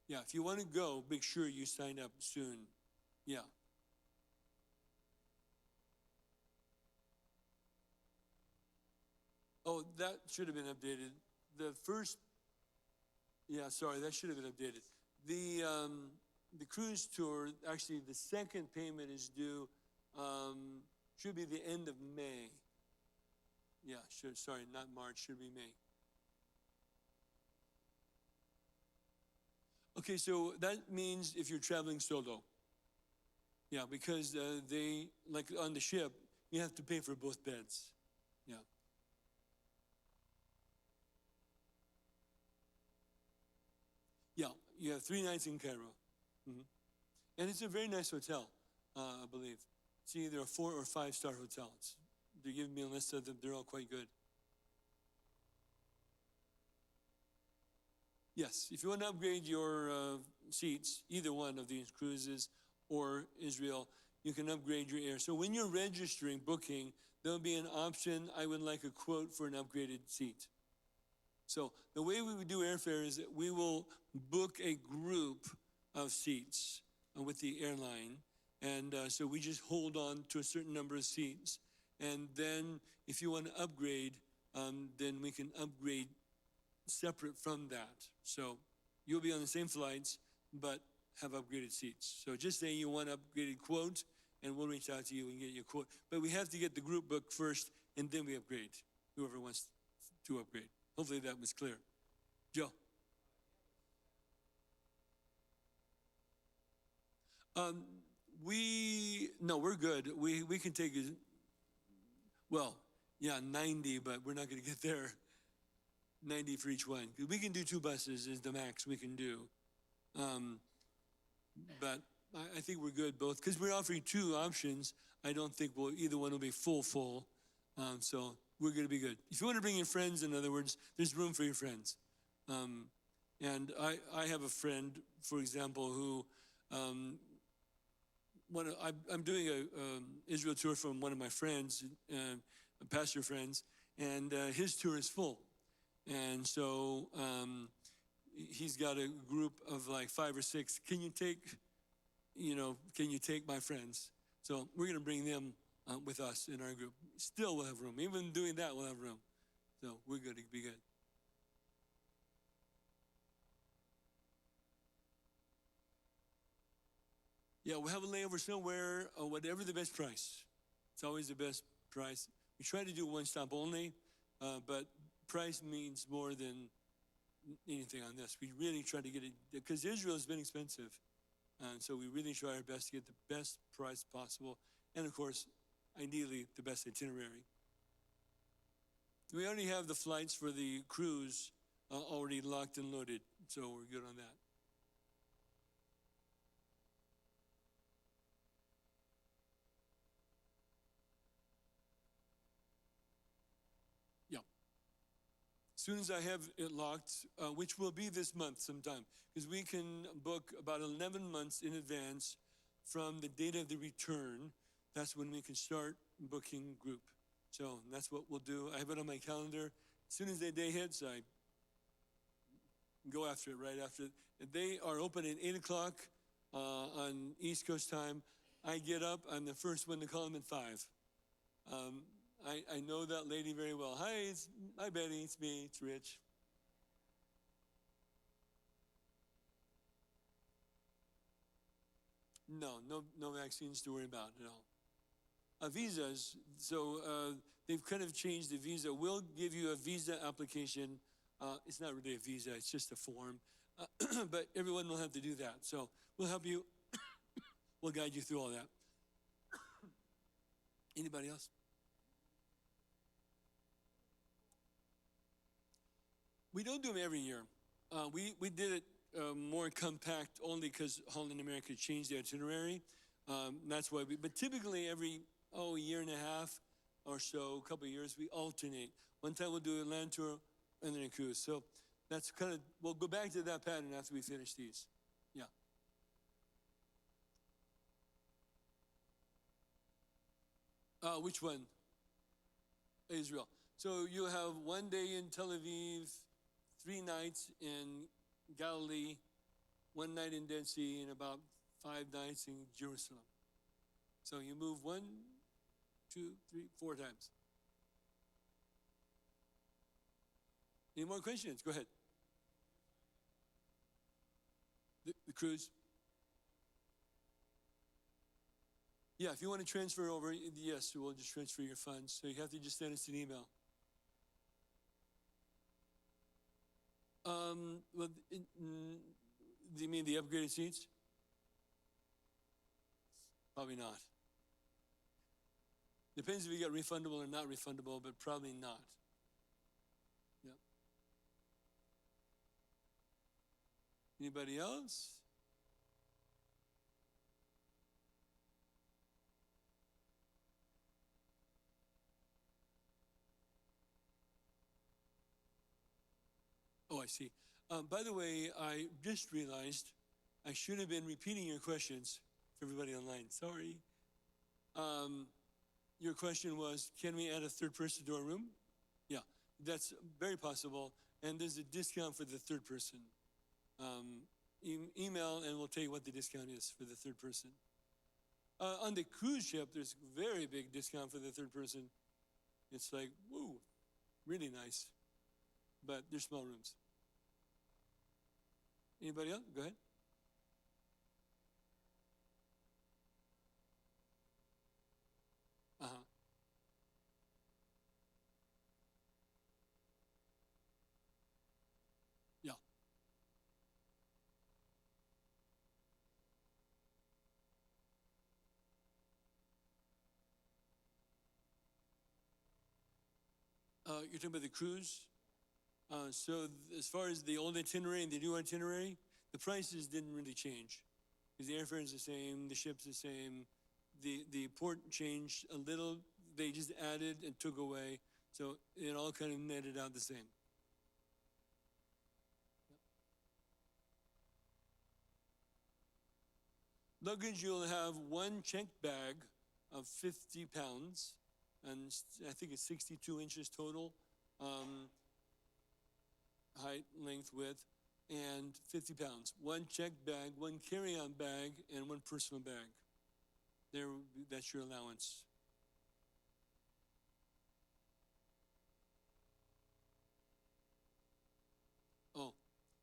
Yeah, if you want to go, make sure you sign up soon. Yeah. Oh, that should have been updated. The first, yeah, sorry, that should have been updated. The cruise tour, actually, the second payment is due, should be the end of May. Yeah, sorry, not March, should be May. Okay, so that means if you're traveling solo. Yeah, because they, like on the ship, you have to pay for both beds. Yeah. Yeah, you have 3 nights in Cairo. Mm-hmm. And it's a very nice hotel, I believe. It's either a 4 or 5 star hotel. It's They're giving me a list of them. They're all quite good. Yes, if you want to upgrade your seats, either one of these cruises or Israel, you can upgrade your air. So when you're registering, booking, there'll be an option, I would like a quote for an upgraded seat. So the way we would do airfare is that we will book a group of seats with the airline. And so we just hold on to a certain number of seats. And then if you want to upgrade, then we can upgrade separate from that. So you'll be on the same flights, but have upgraded seats. So just say you want upgraded quote, and we'll reach out to you and get you a quote. But we have to get the group book first, and then we upgrade, whoever wants to upgrade. Hopefully that was clear. Joe? We're good. We can take, 90, but we're not going to get there. 90 for each one. We can do 2 buses is the max we can do. But I think we're good both, because we're offering 2 options. I don't think either one will be full. So we're going to be good. If you want to bring your friends, in other words, there's room for your friends. And I have a friend, for example, who I'm doing a Israel tour from one of my friends, pastor friends, and his tour is full. And so he's got a group of like 5 or 6. Can you take my friends? So we're going to bring them with us in our group. Still we'll have room. Even doing that, we'll have room. So we're going to be good. Yeah, we'll have a layover somewhere, whatever the best price. It's always the best price. We try to do one stop only, but price means more than anything on this. We really try to get it, because Israel has been expensive. And so we really try our best to get the best price possible. And of course, ideally, the best itinerary. We already have the flights for the cruise already locked and loaded, so we're good on that. As soon as I have it locked, which will be this month sometime, because we can book about 11 months in advance from the date of the return. That's when we can start booking group. So that's what we'll do. I have it on my calendar. As soon as that day hits, I go after it right after. They are open at 8 o'clock on East Coast time. I get up. I'm the first one to call them at 5. I know that lady very well. Hi, Betty, it's me, it's Rich. No vaccines to worry about at all. Visas, so they've kind of changed the visa. We'll give you a visa application. It's not really a visa, it's just a form. But everyone will have to do that. So we'll help you. We'll guide you through all that. Anybody else? We don't do them every year. We did it more compact only because Holland America changed the itinerary. That's why but typically every year and a half or so, a couple of years, we alternate. One time we'll do a land tour and then a cruise. So that's kind of, we'll go back to that pattern after we finish these. Yeah. Which one? Israel. So you have 1 day in Tel Aviv, 3 nights in Galilee, 1 night in Dead Sea, and about 5 nights in Jerusalem. So you move 1, 2, 3, 4 times. Any more questions? Go ahead. The cruise. Yeah, if you want to transfer over, yes, we'll just transfer your funds. So you have to just send us an email. Do you mean the upgraded seats? Probably not. Depends if you got refundable or not refundable, but probably not. Yep. Anybody else? I see. By the way, I just realized I should have been repeating your questions for everybody online. Sorry. Your question was, can we add a third person to our room? Yeah, that's very possible. And there's a discount for the third person. Email and we'll tell you what the discount is for the third person. On the cruise ship, there's a very big discount for the third person. It's like, woo, really nice. But they're small rooms. Anybody else? Go ahead. Uh-huh. Yeah. You're talking about the cruise? So as far as the old itinerary and the new itinerary, the prices didn't really change. Because the airfare is the same, the ship's the same, the port changed a little, they just added and took away. So it all kind of netted out the same. Luggage, you'll have one checked bag of 50 pounds, and I think it's 62 inches total, height, length, width, and 50 pounds. One checked bag, one carry-on bag, and one personal bag. That's your allowance. Oh,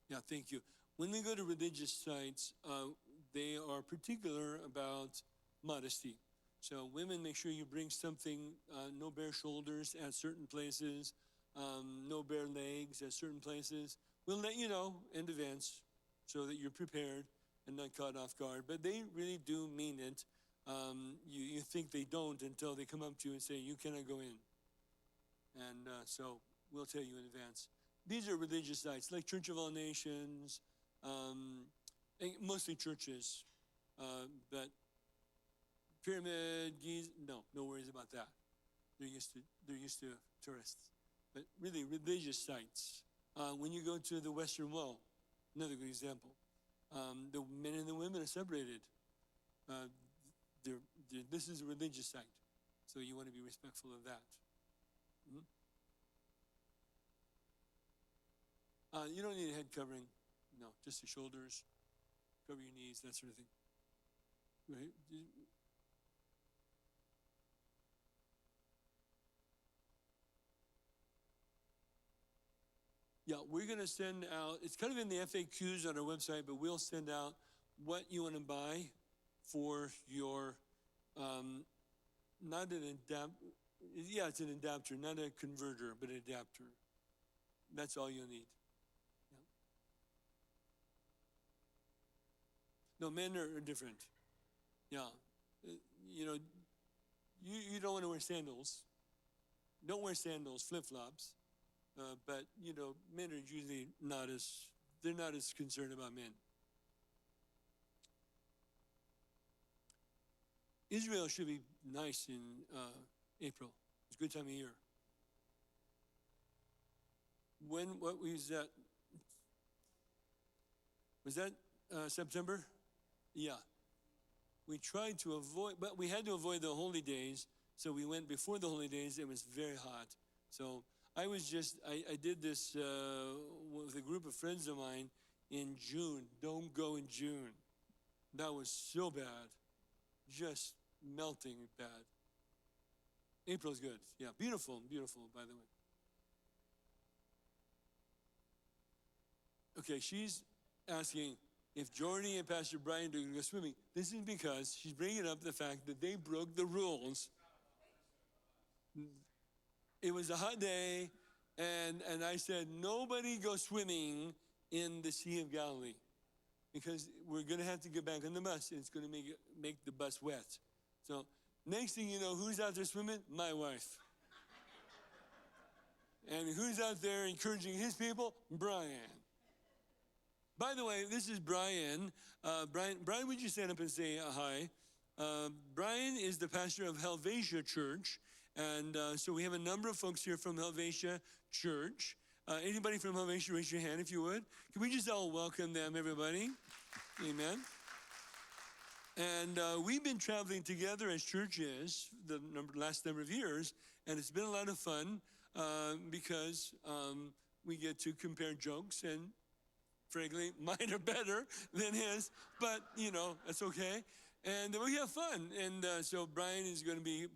yeah, thank you. When we go to religious sites, they are particular about modesty. So women, make sure you bring something, no bare shoulders at certain places, no bare legs at certain places. We'll let you know in advance so that you're prepared and not caught off guard. But they really do mean it. You think they don't until they come up to you and say, you cannot go in. And so we'll tell you in advance. These are religious sites like Church of All Nations, mostly churches, but Pyramid, Giza, no worries about that. They're used to tourists. But really, religious sites. When you go to the Western Wall, another good example, the men and the women are separated. This is a religious site, so you want to be respectful of that. You don't need a head covering, no, just the shoulders, cover your knees, that sort of thing. Right? Yeah, we're going to send out, it's kind of in the FAQs on our website, but we'll send out what you want to buy for your, not an adapter, yeah, it's an adapter, not a converter, but an adapter. That's all you'll need. Yeah. No, men are different. Yeah. You know, you don't want to wear sandals. Don't wear sandals, flip-flops. But, you know, men are usually they're not as concerned about men. Israel should be nice in April. It's a good time of year. What was that? Was that September? Yeah. We tried to avoid, but we had to avoid the holy days. So we went before the holy days. It was very hot. So I did this with a group of friends of mine in June. Don't go in June. That was so bad. Just melting bad. April's good. Yeah, beautiful, beautiful, by the way. Okay, she's asking if Jordy and Pastor Brian are going to go swimming. This is because she's bringing up the fact that they broke the rules. It was a hot day, and I said, nobody go swimming in the Sea of Galilee because we're going to have to get back on the bus, and it's going to make the bus wet. So next thing you know, who's out there swimming? My wife. And who's out there encouraging his people? Brian. By the way, this is Brian. Brian, would you stand up and say hi? Brian is the pastor of Helvetia Church. And so we have a number of folks here from Helvetia Church. Anybody from Salvation, raise your hand if you would. Can we just all welcome them, everybody? Amen. And we've been traveling together as churches the last number of years, and it's been a lot of fun because we get to compare jokes, and frankly, mine are better than his, but that's okay. And we have fun. And so Brian is going to be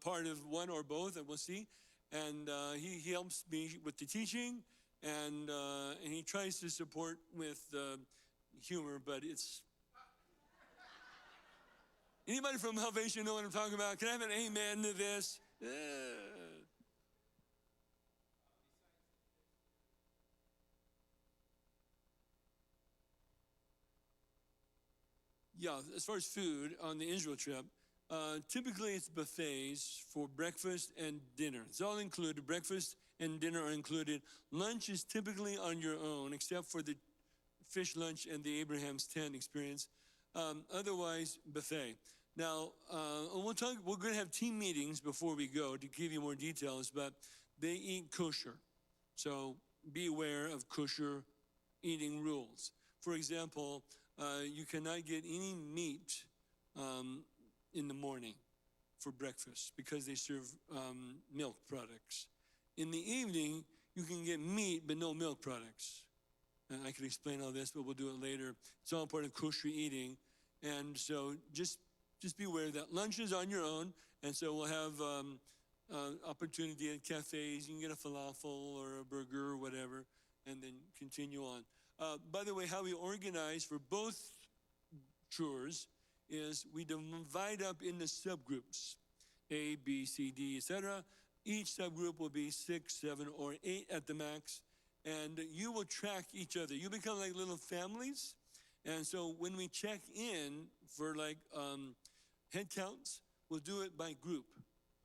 part of one or both, and we'll see. And he helps me with the teaching, and he tries to support with humor, but it's... Anybody from Salvation know what I'm talking about? Can I have an amen to this? Yeah, as far as food on the Israel trip, typically it's buffets for breakfast and dinner. It's all included. Breakfast and dinner are included. Lunch is typically on your own, except for the fish lunch and the Abraham's tent experience. Otherwise, buffet. Now, we're going to have team meetings before we go to give you more details, but they eat kosher. So be aware of kosher eating rules. For example, you cannot get any meat in the morning for breakfast because they serve milk products. In the evening, you can get meat, but no milk products. And I can explain all this, but we'll do it later. It's all part of kosher eating. And so just be aware that lunch is on your own. And so we'll have opportunity at cafes. You can get a falafel or a burger or whatever, and then continue on. By the way, how we organize for both tours is we divide up into subgroups, A, B, C, D, etc. Each subgroup will be 6, 7, or 8 at the max, and you will track each other. You become like little families, and so when we check in for head counts, we'll do it by group.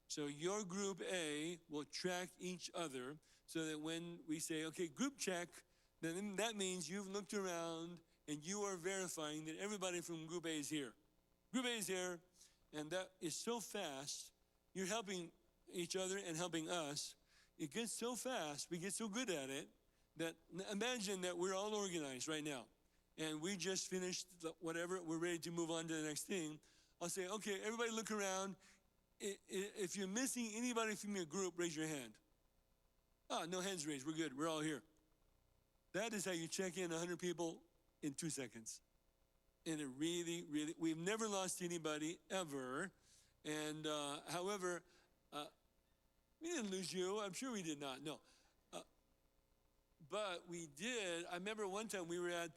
So your group A will track each other so that when we say, okay, group check, then that means you've looked around and you are verifying that everybody from Group A is here. Group A is here, and that is so fast. You're helping each other and helping us. It gets so fast, we get so good at it, that imagine that we're all organized right now, and we just finished whatever, we're ready to move on to the next thing. I'll say, okay, everybody look around. If you're missing anybody from your group, raise your hand. No hands raised, we're good, we're all here. That is how you check in 100 people in 2 seconds. And it really, really, we've never lost anybody ever. And however, we didn't lose you. I'm sure we did not, no. But we did. I remember one time we were at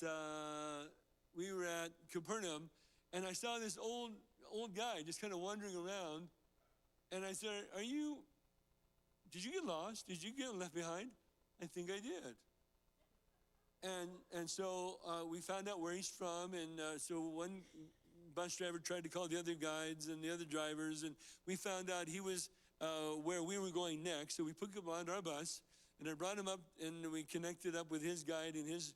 Capernaum, and I saw this old guy just kind of wandering around. And I said, did you get lost? Did you get left behind? I think I did. And so we found out where he's from, and so one bus driver tried to call the other guides and the other drivers, and we found out he was where we were going next. So we put him on our bus, and I brought him up, and we connected up with his guide and his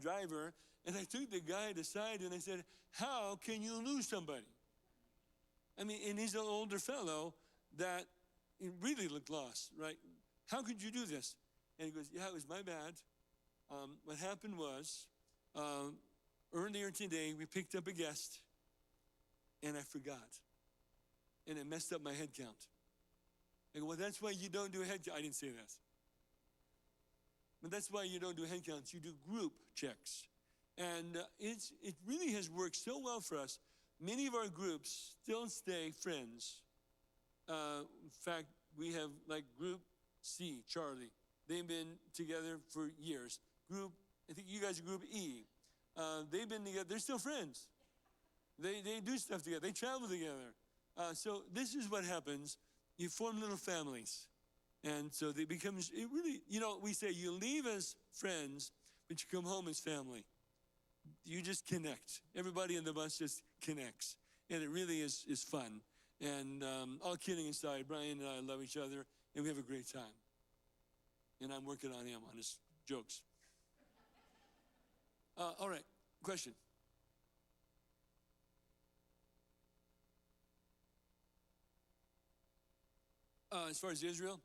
driver, and I took the guide aside, and I said, how can you lose somebody? I mean, and he's an older fellow that really looked lost, right? How could you do this? And he goes, yeah, it was my bad. What happened was, earlier today, we picked up a guest, and I forgot. And it messed up my head count. I go, well, that's why you don't do a head count. I didn't say this. But that's why you don't do head counts. You do group checks. And it really has worked so well for us. Many of our groups still stay friends. In fact, we have like Group C, Charlie. They've been together for years. I think you guys are Group E. They've been together. They're still friends. They do stuff together. They travel together. So this is what happens. You form little families. And so it really, we say you leave as friends, but you come home as family. You just connect. Everybody in the bus just connects. And it really is fun. And all kidding aside, Brian and I love each other, and we have a great time. And I'm working on him on his jokes. All right, question. As far as Israel,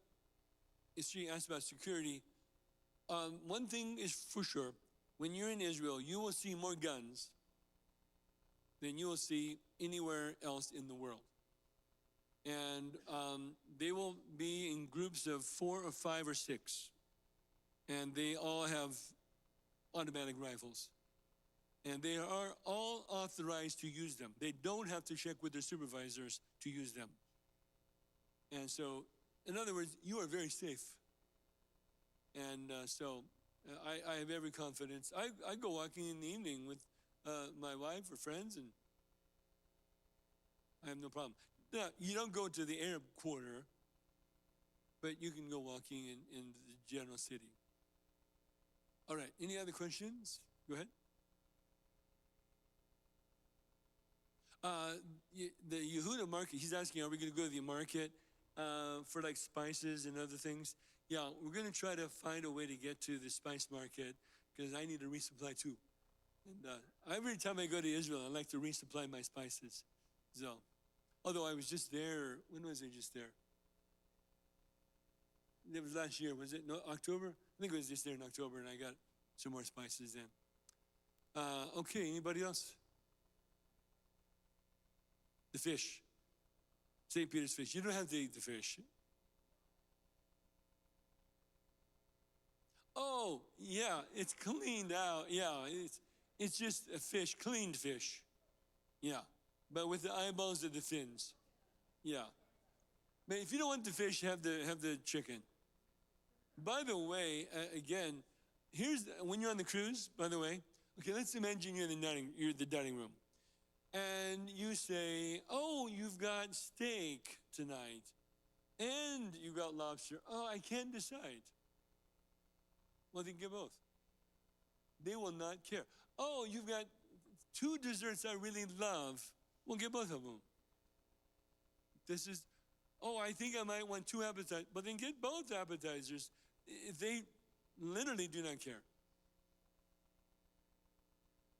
she asked about security. One thing is for sure, when you're in Israel, you will see more guns than you will see anywhere else in the world. And they will be in groups of 4 or 5 or 6. And they all have automatic rifles. And they are all authorized to use them. They don't have to check with their supervisors to use them. And so, in other words, you are very safe. And I have every confidence. I go walking in the evening with my wife or friends, and I have no problem. Now, you don't go to the Arab quarter, but you can go walking in the general city. All right, any other questions? Go ahead. The Yehuda market, he's asking, are we going to go to the market for like spices and other things? Yeah, we're going to try to find a way to get to the spice market because I need to resupply too. And every time I go to Israel, I like to resupply my spices. So, although I was just there, when was I just there? It was last year, was it? No, October? I think it was just there in October, and I got some more spices then. Okay, anybody else? The fish. St. Peter's fish. You don't have to eat the fish. Oh, yeah, it's cleaned out. Yeah, it's just a fish, cleaned fish. Yeah, but with the eyeballs of the fins. Yeah. But if you don't want the fish, have the chicken. By the way, again, when you're on the cruise, by the way, okay, let's imagine you're the dining room. And you say, oh, you've got steak tonight, and you've got lobster. Oh, I can't decide. Well, then get both. They will not care. Oh, you've got 2 desserts I really love. Well, get both of them. I think I might want 2 appetizers. But then get both appetizers. They literally do not care.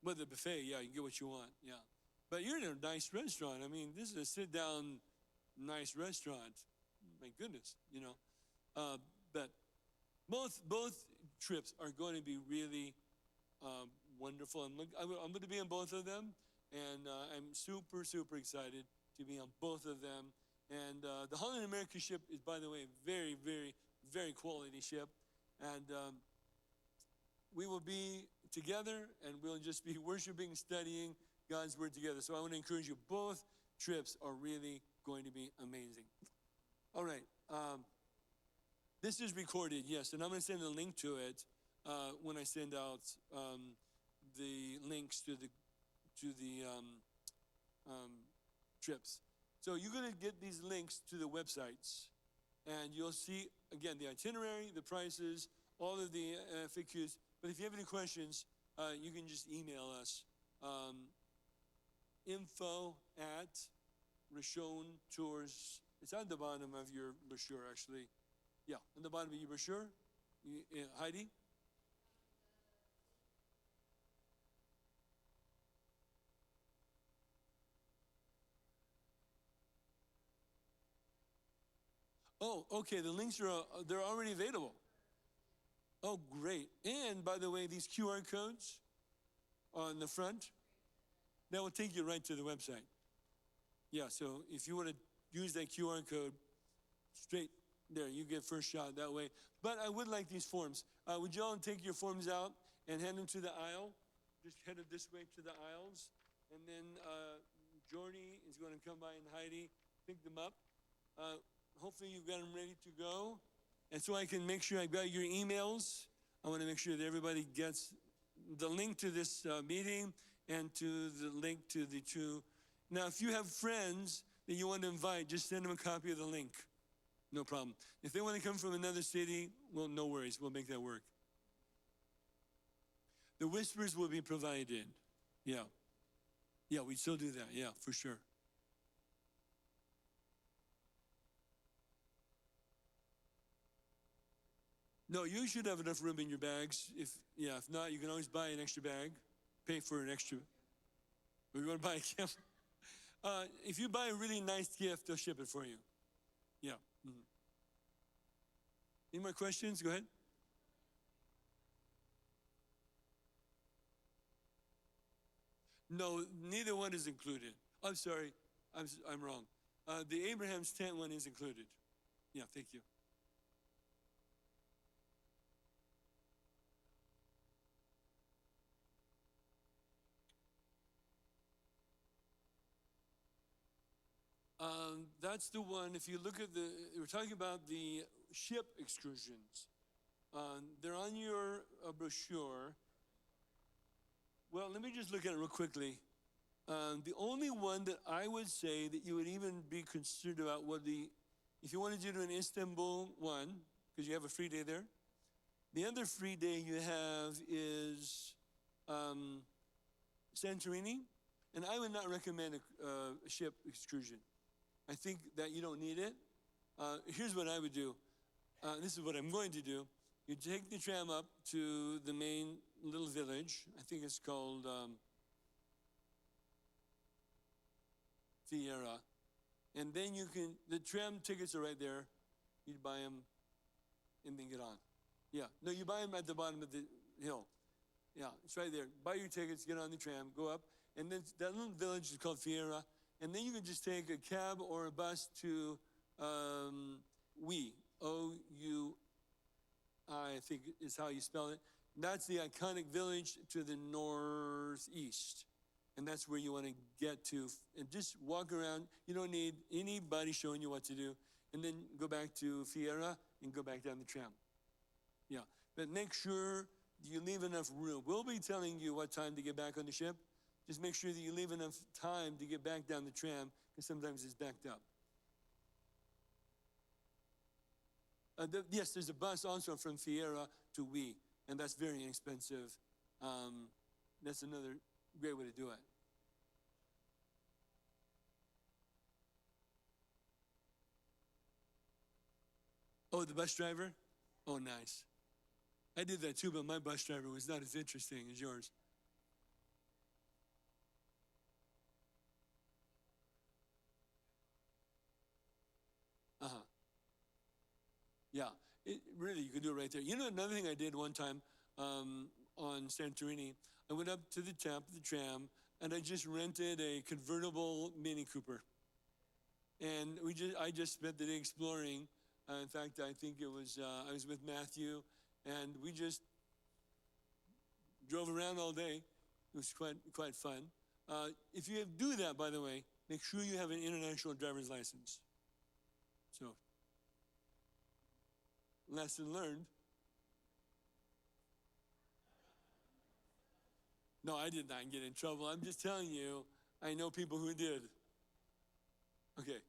But the buffet, yeah, you get what you want, yeah. But you're in a nice restaurant. I mean, this is a sit-down, nice restaurant. My goodness, you know. But both trips are going to be really wonderful. I'm going to be on both of them, and I'm super, super excited to be on both of them. And the Holland America ship is, by the way, a very, very, very quality ship. And we will be together, and we'll just be worshiping, studying God's word together. So I want to encourage you, both trips are really going to be amazing. All right. This is recorded, yes, and I'm going to send a link to it when I send out the links to the trips. So you're going to get these links to the websites, and you'll see, again, the itinerary, the prices, all of the FAQs. But if you have any questions, you can just email us. info@Rishon Tours. It's on the bottom of your brochure, actually. Yeah, on the bottom of your brochure. Heidi? Oh, okay, the links they're already available. Oh, great. And by the way, these QR codes on the front, that will take you right to the website. Yeah, so if you want to use that QR code, straight there, you get first shot that way. But I would like these forms. Would you all take your forms out and hand them to the aisle? Just head it this way to the aisles. And then Jordy is going to come by and Heidi pick them up. Hopefully you've got them ready to go. And so I can make sure I've got your emails. I want to make sure that everybody gets the link to this meeting and to the link to the 2. Now, if you have friends that you want to invite, just send them a copy of the link. No problem. If they want to come from another city, well, no worries. We'll make that work. The whispers will be provided. Yeah. Yeah, we still do that. Yeah, for sure. No, you should have enough room in your bags. If not, you can always buy an extra bag. Pay for an extra. Or you want to buy a gift? If you buy a really nice gift, they'll ship it for you. Yeah. Mm-hmm. Any more questions? Go ahead. No, neither one is included. I'm sorry, I'm wrong. The Abraham's tent one is included. Yeah, thank you. That's the one. If you look at we're talking about the ship excursions. They're on your brochure. Well, let me just look at it real quickly. The only one that I would say that you would even be concerned about if you wanted to do an Istanbul one, because you have a free day there. The other free day you have is Santorini, and I would not recommend a ship excursion. I think that you don't need it. Here's what I would do. This is what I'm going to do. You take the tram up to the main little village. I think it's called Fiera. And then the tram tickets are right there. You buy them and then get on. Yeah, no, you buy them at the bottom of the hill. Yeah, it's right there. Buy your tickets, get on the tram, go up. And then that little village is called Fiera. And then you can just take a cab or a bus to Ui, O-U-I, I think is how you spell it. That's the iconic village to the northeast. And that's where you want to get to. And just walk around. You don't need anybody showing you what to do. And then go back to Fiera and go back down the tram. Yeah, but make sure you leave enough room. We'll be telling you what time to get back on the ship. Just make sure that you leave enough time to get back down the tram, because sometimes it's backed up. Yes, there's a bus also from Fiera to Ui, and that's very inexpensive. That's another great way to do it. Oh, the bus driver? Oh, nice. I did that too, but my bus driver was not as interesting as yours. Uh-huh. Yeah, really, you could do it right there. You know, another thing I did one time on Santorini, I went up to the top of the tram, and I just rented a convertible Mini Cooper. And I just spent the day exploring. In fact, I think I was with Matthew, and we just drove around all day. It was quite fun. If you do that, by the way, make sure you have an international driver's license. So, lesson learned. No, I did not get in trouble. I'm just telling you, I know people who did. Okay.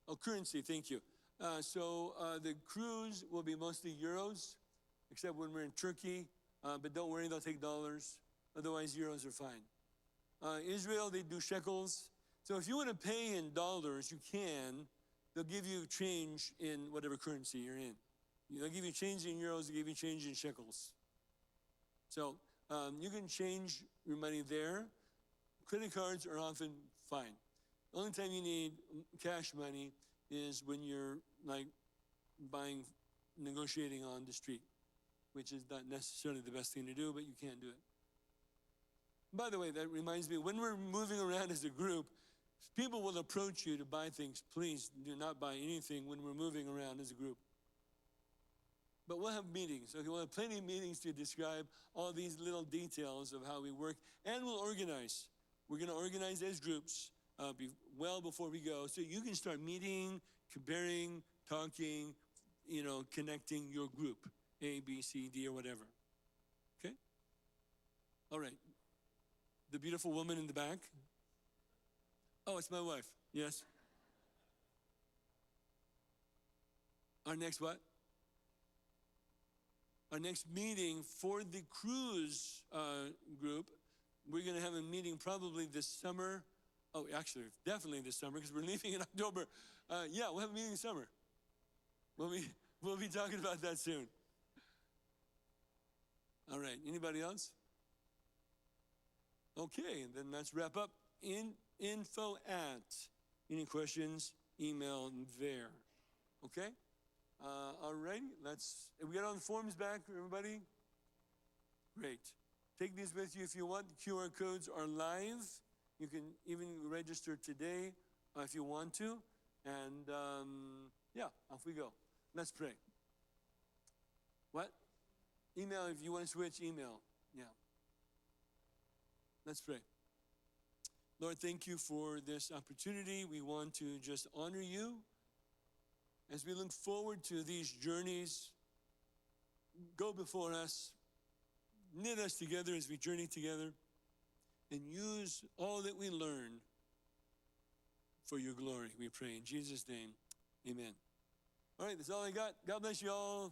Oh, currency, thank you. So the cruise will be mostly euros, except when we're in Turkey. But don't worry, they'll take dollars. Otherwise, euros are fine. Israel, they do shekels. So if you want to pay in dollars, you can. They'll give you change in whatever currency you're in. They'll give you change in euros, they'll give you change in shekels. So you can change your money there. Credit cards are often fine. The only time you need cash money is when you're like negotiating on the street, which is not necessarily the best thing to do, but you can do it. By the way, that reminds me, when we're moving around as a group, people will approach you to buy things. Please do not buy anything when we're moving around as a group. But we'll have meetings. Okay, we'll have plenty of meetings to describe all these little details of how we work, and we'll organize. We're going to organize as groups well before we go, so you can start meeting, comparing, talking, connecting your group, A, B, C, D, or whatever. Okay? All right. The beautiful woman in the back. Oh, it's my wife. Yes. Our next what? Our next meeting for the cruise group, we're going to have a meeting probably this summer. Oh, actually, definitely this summer, because we're leaving in October. Yeah, we'll have a meeting this summer. We'll be talking about that soon. All right, anybody else? Okay, and then let's wrap up. Info at. Any questions? Email there. Okay? All right, we got all the forms back, everybody? Great. Take these with you if you want. The QR codes are live. You can even register today if you want to. And yeah, off we go. Let's pray. What? Email, if you want to switch, email. Yeah. Let's pray. Lord, thank you for this opportunity. We want to just honor you as we look forward to these journeys. Go before us. Knit us together as we journey together. And use all that we learn for your glory, we pray. In Jesus' name, amen. All right, that's all I got. God bless you all.